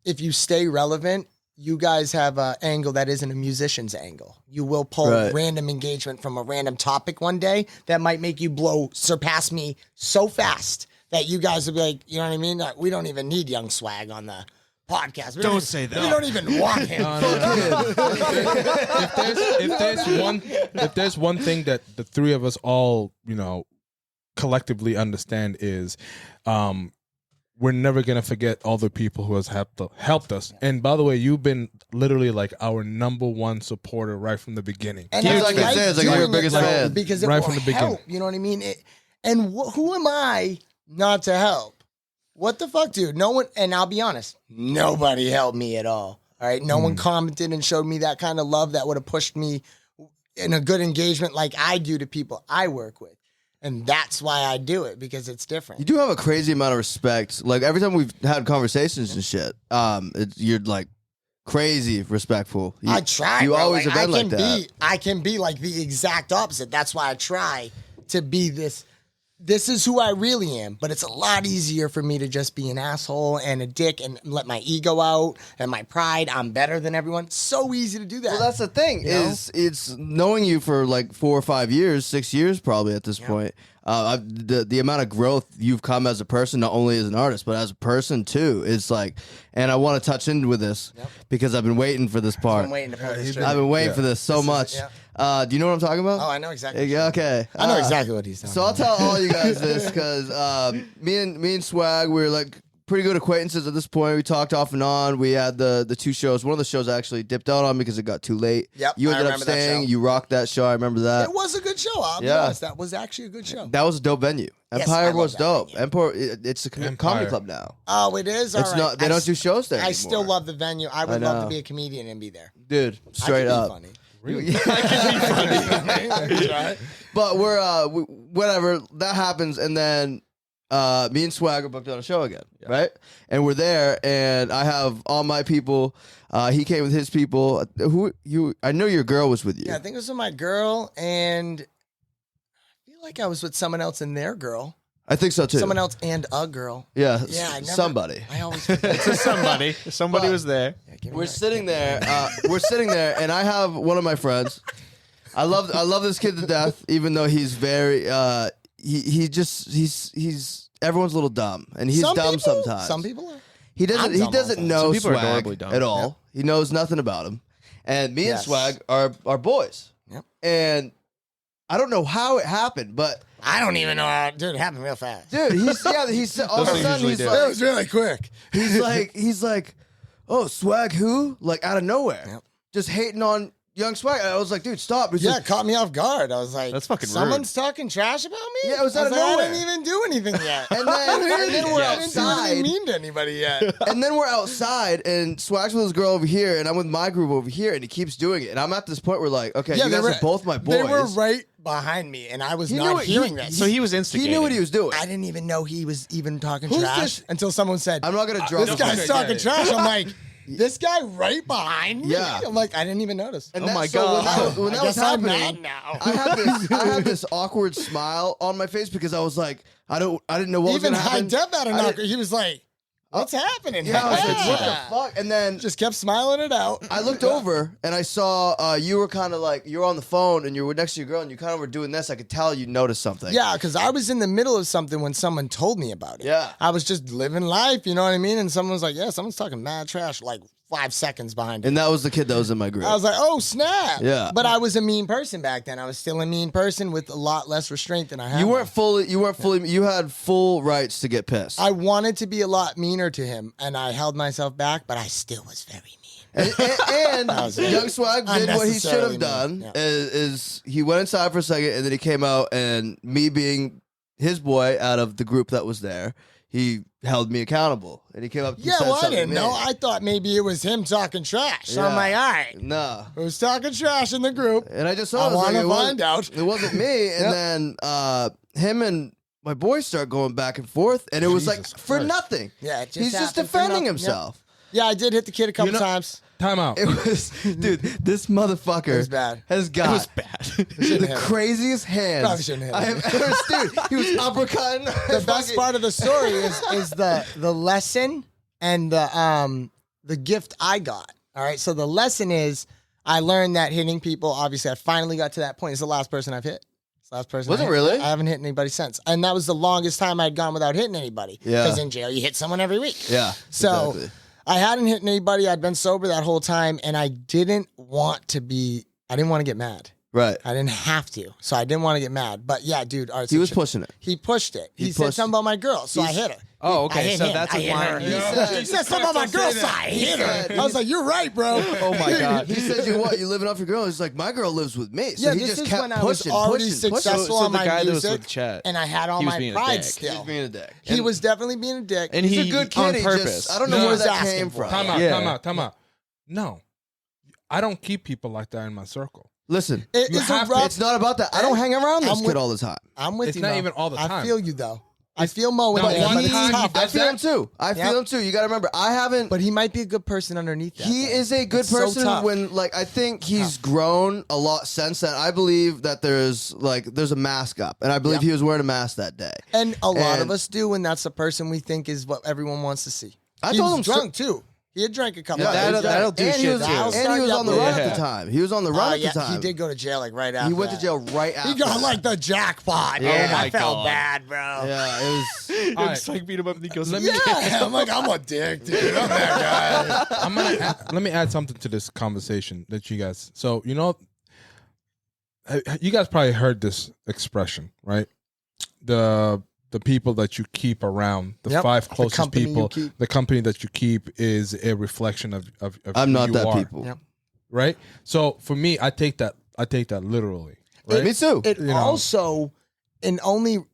if you stay relevant, you guys have an angle that isn't a musician's angle. You will pull random engagement from a random topic one day that might make you surpass me so fast that you guys will be like, you know what I mean? Like, we don't even need Young Swagg on the podcast. Don't say that. We don't even want him. If there's one thing that the three of us all, collectively understand is, we're never gonna forget all the people who has helped us. And by the way, you've been literally like our number one supporter right from the beginning. And Yeah, I like I said, it's like doing your biggest it, though, fan. because it Right will from the beginning. help, you know what I mean? Who am I not to help? What the fuck, dude? No one, and I'll be honest, nobody helped me at all. All right, no one commented and showed me that kind of love that would have pushed me in a good engagement like I do to people I work with. And that's why I do it, because it's different. You do have a crazy amount of respect. Like every time we've had conversations and shit, you're like crazy respectful. I try. You bro. always have been like that. I can be like the exact opposite. That's why I try to be this. This is who I really am, but it's a lot easier for me to just be an asshole and a dick and let my ego out and my pride. I'm better than everyone. So easy to do that. Well, that's the thing is it's knowing you for like 4 or 5 years, 6 years probably at this point. The amount of growth you've come as a person, not only as an artist but as a person too. It's like, and I want to touch in with this because I've been waiting for this part. I'm waiting to pull this trigger. I've been waiting for this so much. Do you know what I'm talking about? Oh, I know exactly. Yeah, okay. I know exactly what he's talking So I'll about. tell all you guys this because me and Swag, we're like pretty good acquaintances at this point. We talked off and on. We had the 2 shows. One of the shows I actually dipped out on because it got too late. Yep, You I ended up remember that staying. show. You rocked that show. I remember that. It was a good show. I'll be honest. That was actually a good show. That was a dope venue. Yes, I Empire love was that dope. venue. Empire, it's a comedy club now. Oh, it is? All It's right. not. They don't do shows there I anymore. still love the venue. I would I love to know. be a comedian and be there. Dude, straight I up. could be funny. Really? But we're whatever that happens, and then me and Swag are booked on a show again, right? And we're there, and I have all my people. He came with his people. I know your girl was with you. Yeah, I think it was with my girl, and I feel like I was with someone else and their girl. I think so too. Someone else and a girl. Yeah, I never, somebody. I always forget. Somebody was there. We're sitting there. And I have one of my friends. I love this kid to death, even though he's very. He's everyone's a little dumb, and he's dumb sometimes. Some people are. He doesn't know Some people are Swag adorably dumb. at all. He knows nothing about him, and me and Swag are boys. Yep. And I don't know how it happened, but I don't even know how. Dude, it happened real fast. dude, he's all of a sudden he's It like, was really quick. he's like, oh, Swag who? Like out of nowhere, Yep. just hating on Young Swag. I was like, dude, stop. He's Yeah, like, it caught me off guard. I was like, That's fucking rude. someone's talking trash about me? Yeah, it was out of like, nowhere. I didn't even do anything yet. and then we're I didn't do outside. anything mean to anybody yet. And then we're outside, and Swag's with his girl over here, and I'm with my group over here, and he keeps doing it. And I'm at this point where, like, okay, you guys are both my boys. They were right behind me, and I was He knew not it. hearing that. So he was He instigating. knew what he was doing. I didn't even know he was even talking Who's trash this- until someone said, I'm not gonna drop this this. guy's talking trash. I'm like, this guy right behind me? Yeah. I'm like, I didn't even notice. And Oh my so God. When that I was guess I'm happening, mad now. I had this awkward smile on my face because I was like, I didn't know what Even was High going to happen. Def had a I knocker. didn't- He was like, what's happening? Yeah, I was like, what Yeah. the fuck? And then Just kept smiling it out. I looked over and I saw you were kind of like, you were on the phone and you were next to your girl and you kind of were doing this. I could tell you noticed something. Yeah, because I was in the middle of something when someone told me about it. Yeah. I was just living life, you know what I mean? And someone was like, yeah, someone's talking mad trash like 5 seconds behind you. And that was the kid that was in my group. I was like, oh, snap. Yeah. But I was a mean person back then. I was still a mean person with a lot less restraint than I have. You weren't fully, you had full rights to get pissed. I wanted to be a lot meaner to him, and I held myself back, but I still was very mean. And was Young Swag did what he should have unnecessarily done mean. Yeah. is he went inside for a second and then he came out and me being his boy out of the group that was there, he held me accountable and he came up and Yeah, said well, I something didn't to me. know. I thought maybe it was him talking trash. So I'm Yeah. like, all right. No. It was talking trash in the group. And I just saw I it was wanna like, it wasn't- find out. It wasn't me. And then him and my boys start going back and forth and it was like Jesus for Christ. nothing. Yeah, it just He's just happened for defending nothing. himself. Yeah, I did hit the kid a couple You know- times. Time out. It was, dude, this motherfucker It was bad. has got It was bad. Shouldn't the have. crazy hands Probably shouldn't have. I have ever seen. He was uppercutting. The best part of the story is the lesson and the gift I got. All right, so the lesson is I learned that hitting people. Obviously, I finally got to that point. It's the last person I've hit. It's the last person. Was I it hit. really? I haven't hit anybody since, and that was the longest time I'd gone without hitting anybody. Yeah. Because in jail you hit someone every week. Yeah. So exactly. I hadn't hit anybody. I'd been sober that whole time, and I didn't want to get mad. Right. I didn't have to, so I didn't want to get mad. But yeah, dude, all right, He so was pushing it. He pushed it. He He said pushed- something about my girl, so I hit her. Oh, I okay. hit So him. that's I what hit her. mine. He said something about my girl, so I hit her. I was like, "You're right, bro." Oh my God. He said, "You what? You living off your girl?" He's like, "My girl lives with me." So Yeah, he this just is kept when I was pushing, already pushing, pushing. successful So on the my guy that was music, with Chet, and I had all he was my being a pride dick. He still. was being a dick. He was definitely being a dick. And He's he a good kid. on he purpose. Just, I don't know No, where I was that asking came for it. from. Time out. Yeah. Time out. No, I don't keep people like that in my circle. Listen, It- You it's a have to- rough. it's not about that. I don't hang around this I'm kid with- all the time. I'm with It's you. not Mo. even all the I time. feel you though. I feel Mo in No, there, one but it's time tough. he I does feel that? him too. I feel Yep. him too. You got to remember, I haven't. But he might be a good person underneath that. He though. is a good It's so person tough. when, like, I think he's grown a lot since then. I believe that there's a mask up, and I believe Yeah. he was wearing a mask that day. And a lot of And- us do, and that's the person we think is what everyone wants to see. I he told was him drunk too. He had drank a couple. Yeah, of that'll- times. that'll do and he shit was, too. That'll and he start was you on the up run with at it. the time. He was on the run at yeah, the time. he did go to jail like right after. He went to that. jail right after. He got that. like the jackpot. Yeah. Yeah, Oh my I felt God. bad, bro. Yeah, it was. All right. Swag beat him up and he goes, Let me Yeah, I'm like, I'm a dick, dude. I'm that guy. let me add something to this conversation that you guys. So you guys probably heard this expression, right? The people that you keep around, the Yep. 5 The closest company you people, keep. the company that you keep is a reflection of I'm who not you that are, people. Yep. right? So for me, I take that literally. Right? Me too. It You know. also, and only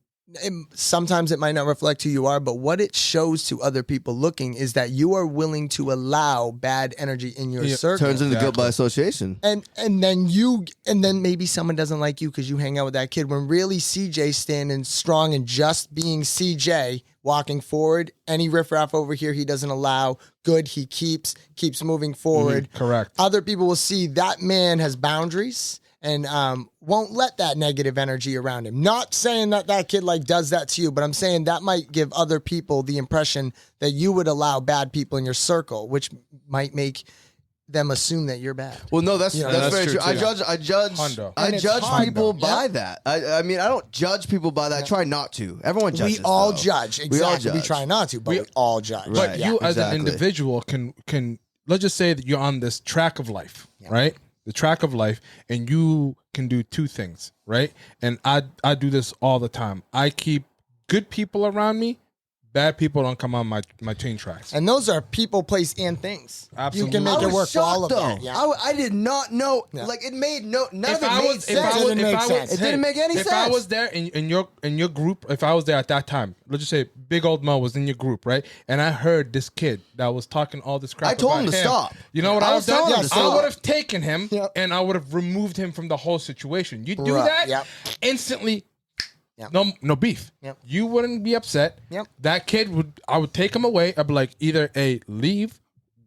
sometimes it might not reflect who you are, but what it shows to other people looking is that you are willing to allow bad energy in your Yeah, circle. Turns into guilt Exactly. by association. and then maybe someone doesn't like you because you hang out with that kid when really CJ standing strong and just being CJ walking forward. Any riffraff over here he doesn't allow. Good, he keeps moving forward. Correct. Other people will see that man has boundaries and won't let that negative energy around him. Not saying that that kid like does that to you, but I'm saying that might give other people the impression that you would allow bad people in your circle, which might make them assume that you're bad. Well, no, that's very true. too. I judge people by that. I mean, I don't judge people by that. I try not to. Everyone judges. We all though. judge. Exactly. We all judge. We try not to, but we all judge. But Right. you as an exactly. individual can let's just say that you're on this track of life, right? The track of life, and you can do two things, right? And I do this all the time. I keep good people around me. Bad people don't come on my train tracks. And those are people, place, and things. Absolutely. You can make I it was work for all of shocked, them. though. Yeah. I did not know. Yeah. Like it made none of it I made was- sense. It didn't make sense. It didn't make any If I sense. was there in your group, if I was there at that time, let's just say Big Old Mo was in your group, right? And I heard this kid that was talking all this crap. I told about him to stop. You know what I I was would have telling done? him to I stop. would have taken him Yep. and I would have removed him from the whole situation. You do Right. that, Yep. instantly. Yep. No beef. Yep. You wouldn't be upset. Yep. That kid I would take him away. I'd be like, either leave,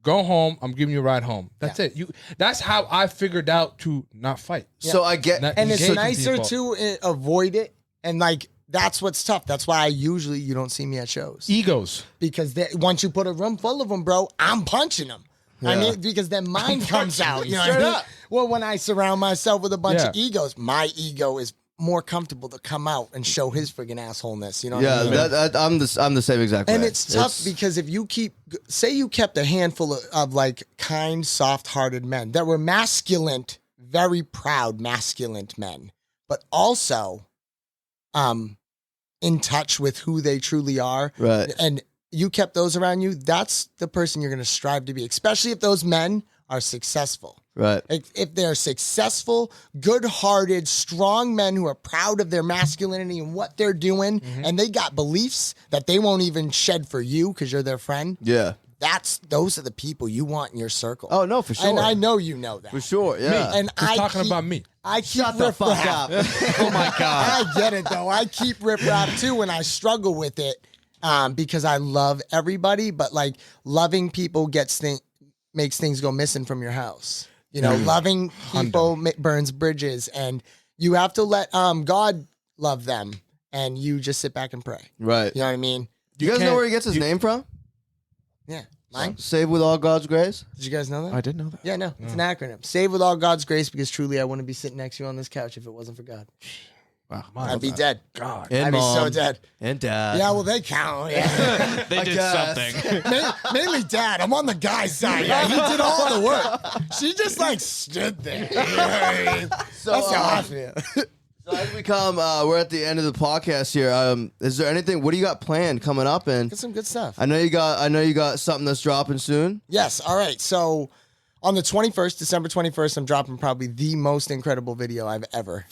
go home. I'm giving you a ride home. That's it. That's how I figured out to not fight. So I get. Not And it's engage with nicer people. to avoid it. And like, that's what's tough. That's why you don't see me at shows. Egos. Because once you put a room full of them, bro, I'm punching them. I Yeah. mean, because then mine comes out. You know what I Straight mean? up. Well, when I surround myself with a bunch of Yeah. egos, my ego is more comfortable to come out and show his friggin' assholeness. You know what I Yeah, mean? I'm the same exact way. And it's tough because if you say you kept a handful of like kind, soft-hearted men that were masculine, very proud, masculine men, but also in touch with who they truly are. Right. And you kept those around you, that's the person you're going to strive to be, especially if those men are successful. Right. If they're successful, good-hearted, strong men who are proud of their masculinity and what they're doing, and they got beliefs that they won't even shed for you because you're their friend, Yeah. those are the people you want in your circle. Oh no, for sure. And I know you know that. For sure. Yeah. And He's talking about me. I keep Shut the fuck riff-raff. up. Oh my god. I get it though. I keep rip-rap too, and I struggle with it because I love everybody, but like loving people makes things go missing from your house. You know, loving people burns bridges, and you have to let God love them, and you just sit back and pray. Right. You know what I mean? Do you guys know where he gets his name from? Yeah. Mine? Save with all God's grace. Did you guys know that? I didn't know that. Yeah, no, it's an acronym. Save with all God's grace, because truly I wouldn't be sitting next to you on this couch if it wasn't for God. Wow. I'd be dead. God. And I'd be so mom. dead. And dad. Yeah, well, they count. Yeah. They did guess. something. Mainly dad. I'm on the guy's side. Yeah, he did all the work. She just like stood there. You know what I mean? So, That's how I feel. So as we come, we're at the end of the podcast here. Is there anything? What do you got planned coming up? And Get some good stuff. I know you got something that's dropping soon. Yes. All right. So on the 21st, December 21st, I'm dropping probably the most incredible video I've ever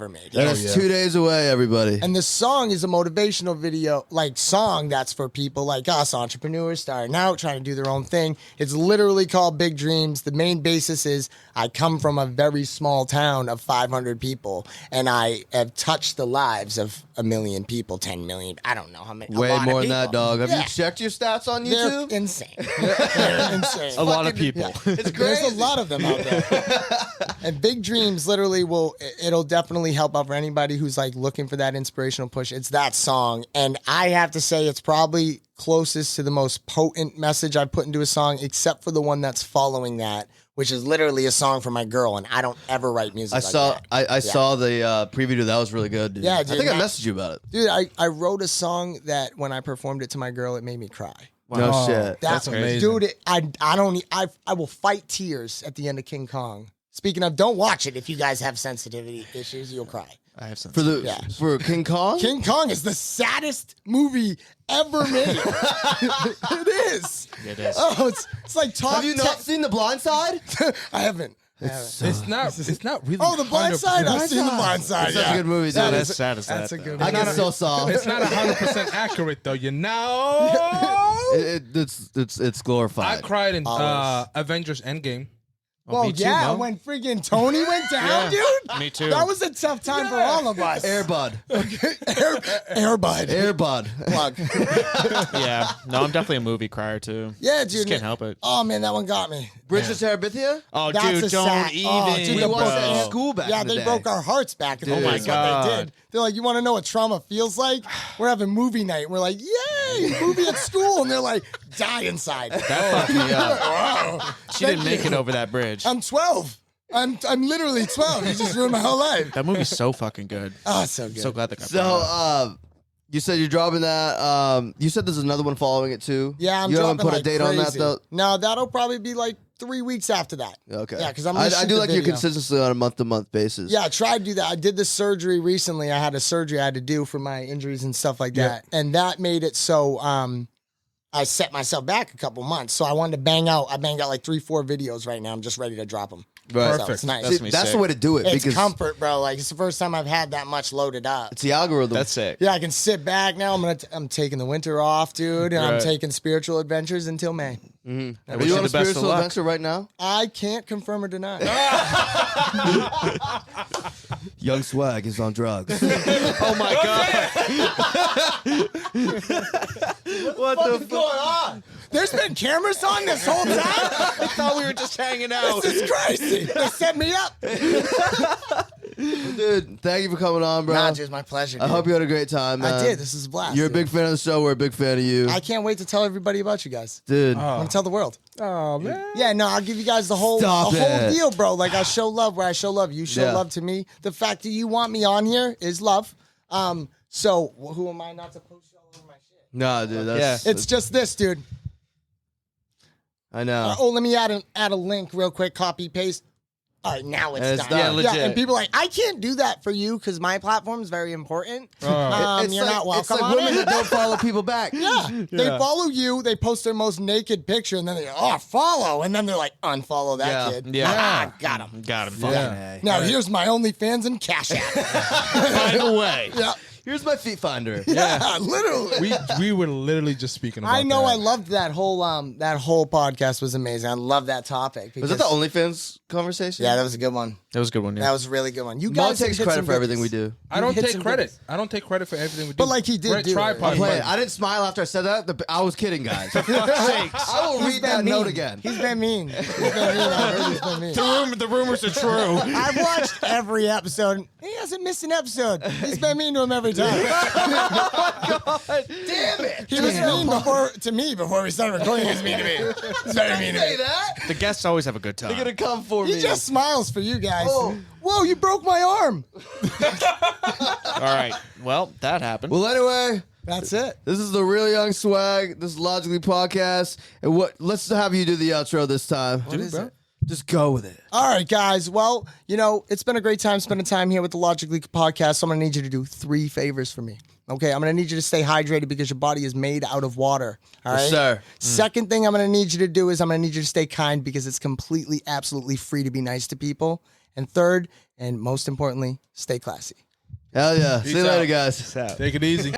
made. That is 2 days away, everybody. And the song is a motivational video, like song that's for people like us, entrepreneurs starting out, trying to do their own thing. It's literally called Big Dreams. The main basis is I come from a very small town of 500 people, and I have touched the lives of 1 million people, 10 million. I don't know how many. Way more than that, people. dog. Have Yeah. you checked your stats on They're YouTube? insane. They're insane. A lot of people. It's There's crazy. a lot of them out there. And Big Dreams literally it'll definitely help out for anybody who's like looking for that inspirational push. It's that song. And I have to say it's probably closest to the most potent message I've put into a song, except for the one that's following that, which is literally a song for my girl. And I don't ever write music. I like saw that. I saw the preview to that. Was really good. Dude. Yeah, I dude, think I that- messaged you about it. Dude, I wrote a song that when I performed it to my girl, it made me cry. No Oh. shit. That's amazing. Dude, I will fight tears at the end of King Kong. Speaking of, don't watch it if you guys have sensitivity issues. You'll cry. I have some. For King Kong. King Kong is the saddest movie ever made. It is. It is. Oh, it's like top. Have you not seen The Blind Side? I haven't. It's not really. Oh, The Blind Side. I've seen The Blind Side. It's such a good movie, dude. Not That's as sad as that. That's a good though. I get so soft. It's not 100% accurate though. You know. It's glorified. I cried in Always. Avengers Endgame. Well, me too, yeah, Mo. when freaking Tony went down, dude. Me too. That was a tough time for all of us. Airbud. Airbud. Airbud. Plug. Yeah. No, I'm definitely a movie crier too. Yeah, dude. Just can't help it. Oh, man, that one got me. Bridge of Terabithia? Oh, That's dude, a don't sad- even. oh, dude, We the watched that in bro. school back Yeah, in the they day. broke our hearts back in the Dude. day. Oh my is what God. they did. They're like, you want to know what trauma feels like? We're having movie night. And we're like, yay, movie at school. And they're like, die inside. That fucked me up. Wow. She didn't make it over that bridge. I'm 12. I'm literally 12. You just ruined my whole life. That movie's so fucking good. Oh, it's so good. So glad that got So, brought up. you said you're dropping that. You said there's another one following it too. Yeah, I'm You haven't dropping put a like date on that crazy. though. No, that'll probably be like 3 weeks after that. Okay. Yeah, because I'm gonna I shoot do the like your video. consistency on a month-to-month basis. Yeah, I tried to do that. I did the surgery recently. I had a surgery I had to do for my injuries and stuff like that. And that made it so I set myself back a couple months. So I wanted to bang out. I banged out like 3-4 videos right now. I'm just ready to drop them. Right. So it's nice. That's See, me that's sick. the way to do it It's because comfort, bro. Like it's the first time I've had that much loaded up. it's the algorithm. That's sick. Yeah, I can sit back now. I'm taking the winter off, dude, and I'm Right. taking spiritual adventures until May. I Are wish you you on a the best of spiritual luck. adventure right now? I can't confirm or deny. Young Swagg is on drugs. Oh my god. What the fuck? going on? There's been cameras on this whole time. I thought we were just hanging out. This is crazy. They set me up. Dude, thank you for coming on, bro. Nah, dude, it's my pleasure. I dude. hope you had a great time, man. I did. This is a blast. You're a dude. big fan of the show. We're a big fan of you. I can't wait to tell everybody about you guys. Dude. I'm gonna tell the world. Oh man. Yeah, no, I'll give you guys the whole Stop the whole it. deal, bro. Like I show love where I show love. You show Yeah. love to me. The fact that you want me on here is love. So who am I not to post you all over my shit? No, dude. That's, It's just this, dude. I know. Oh, let me add a link real quick. Copy paste. All right, now it's And it's done. done. Yeah, legit. and people are like, I can't do that for you because my platform is very important. It's You're like, not welcome It's like on women it. that don't follow people back. Yeah. They follow you. They post their most naked picture, and then they follow, and then they're like, unfollow that Yeah. kid. Yeah. Ah, got him. Got him. Yeah. Now here's my OnlyFans and Cash App. By the way. Yeah, Here's my feet finder. yeah, literally. We were literally just speaking about I know. that. I loved that whole podcast was amazing. I love that topic. Was that the OnlyFans conversation? Yeah, that was a good one. That was a good one, yeah. That was a really good one. You Mo guys takes hit credit some for everything we goodies. do. I don't hit take some credit. goodies. I don't take credit for everything we do. But like he did Great do it. tripod. I'm playing. man. I didn't smile after I said that. I was kidding, guys. For fuck's sakes. I will read that been note mean. again. He's been mean. He's been mean. I heard he's been mean. The rumors are true. I've watched every episode. He hasn't missed an episode. He's been mean to him every time. Damn it. He was mean to me before we started recording. He was mean to me. He's very mean to Say me. that? The guests always have a good time. They're going to come for He me. just smiles for you guys. Oh. Whoa, you broke my arm. All right. Well, that happened. Well, anyway, That's it. this is the Real Young Swag. This is Logically Podcast. And let's have you do the outro this time. What is it? Just go with it. All right, guys. Well, it's been a great time spending time here with the Logically Podcast. So I'm going to need you to do 3 favors for me. Okay, I'm going to need you to stay hydrated because your body is made out of water. All right? Yes, sir. Second thing I'm going to need you to do is I'm going to need you to stay kind because it's completely, absolutely free to be nice to people. And third, and most importantly, stay classy. Hell yeah. See you out. later, guys. Take it easy.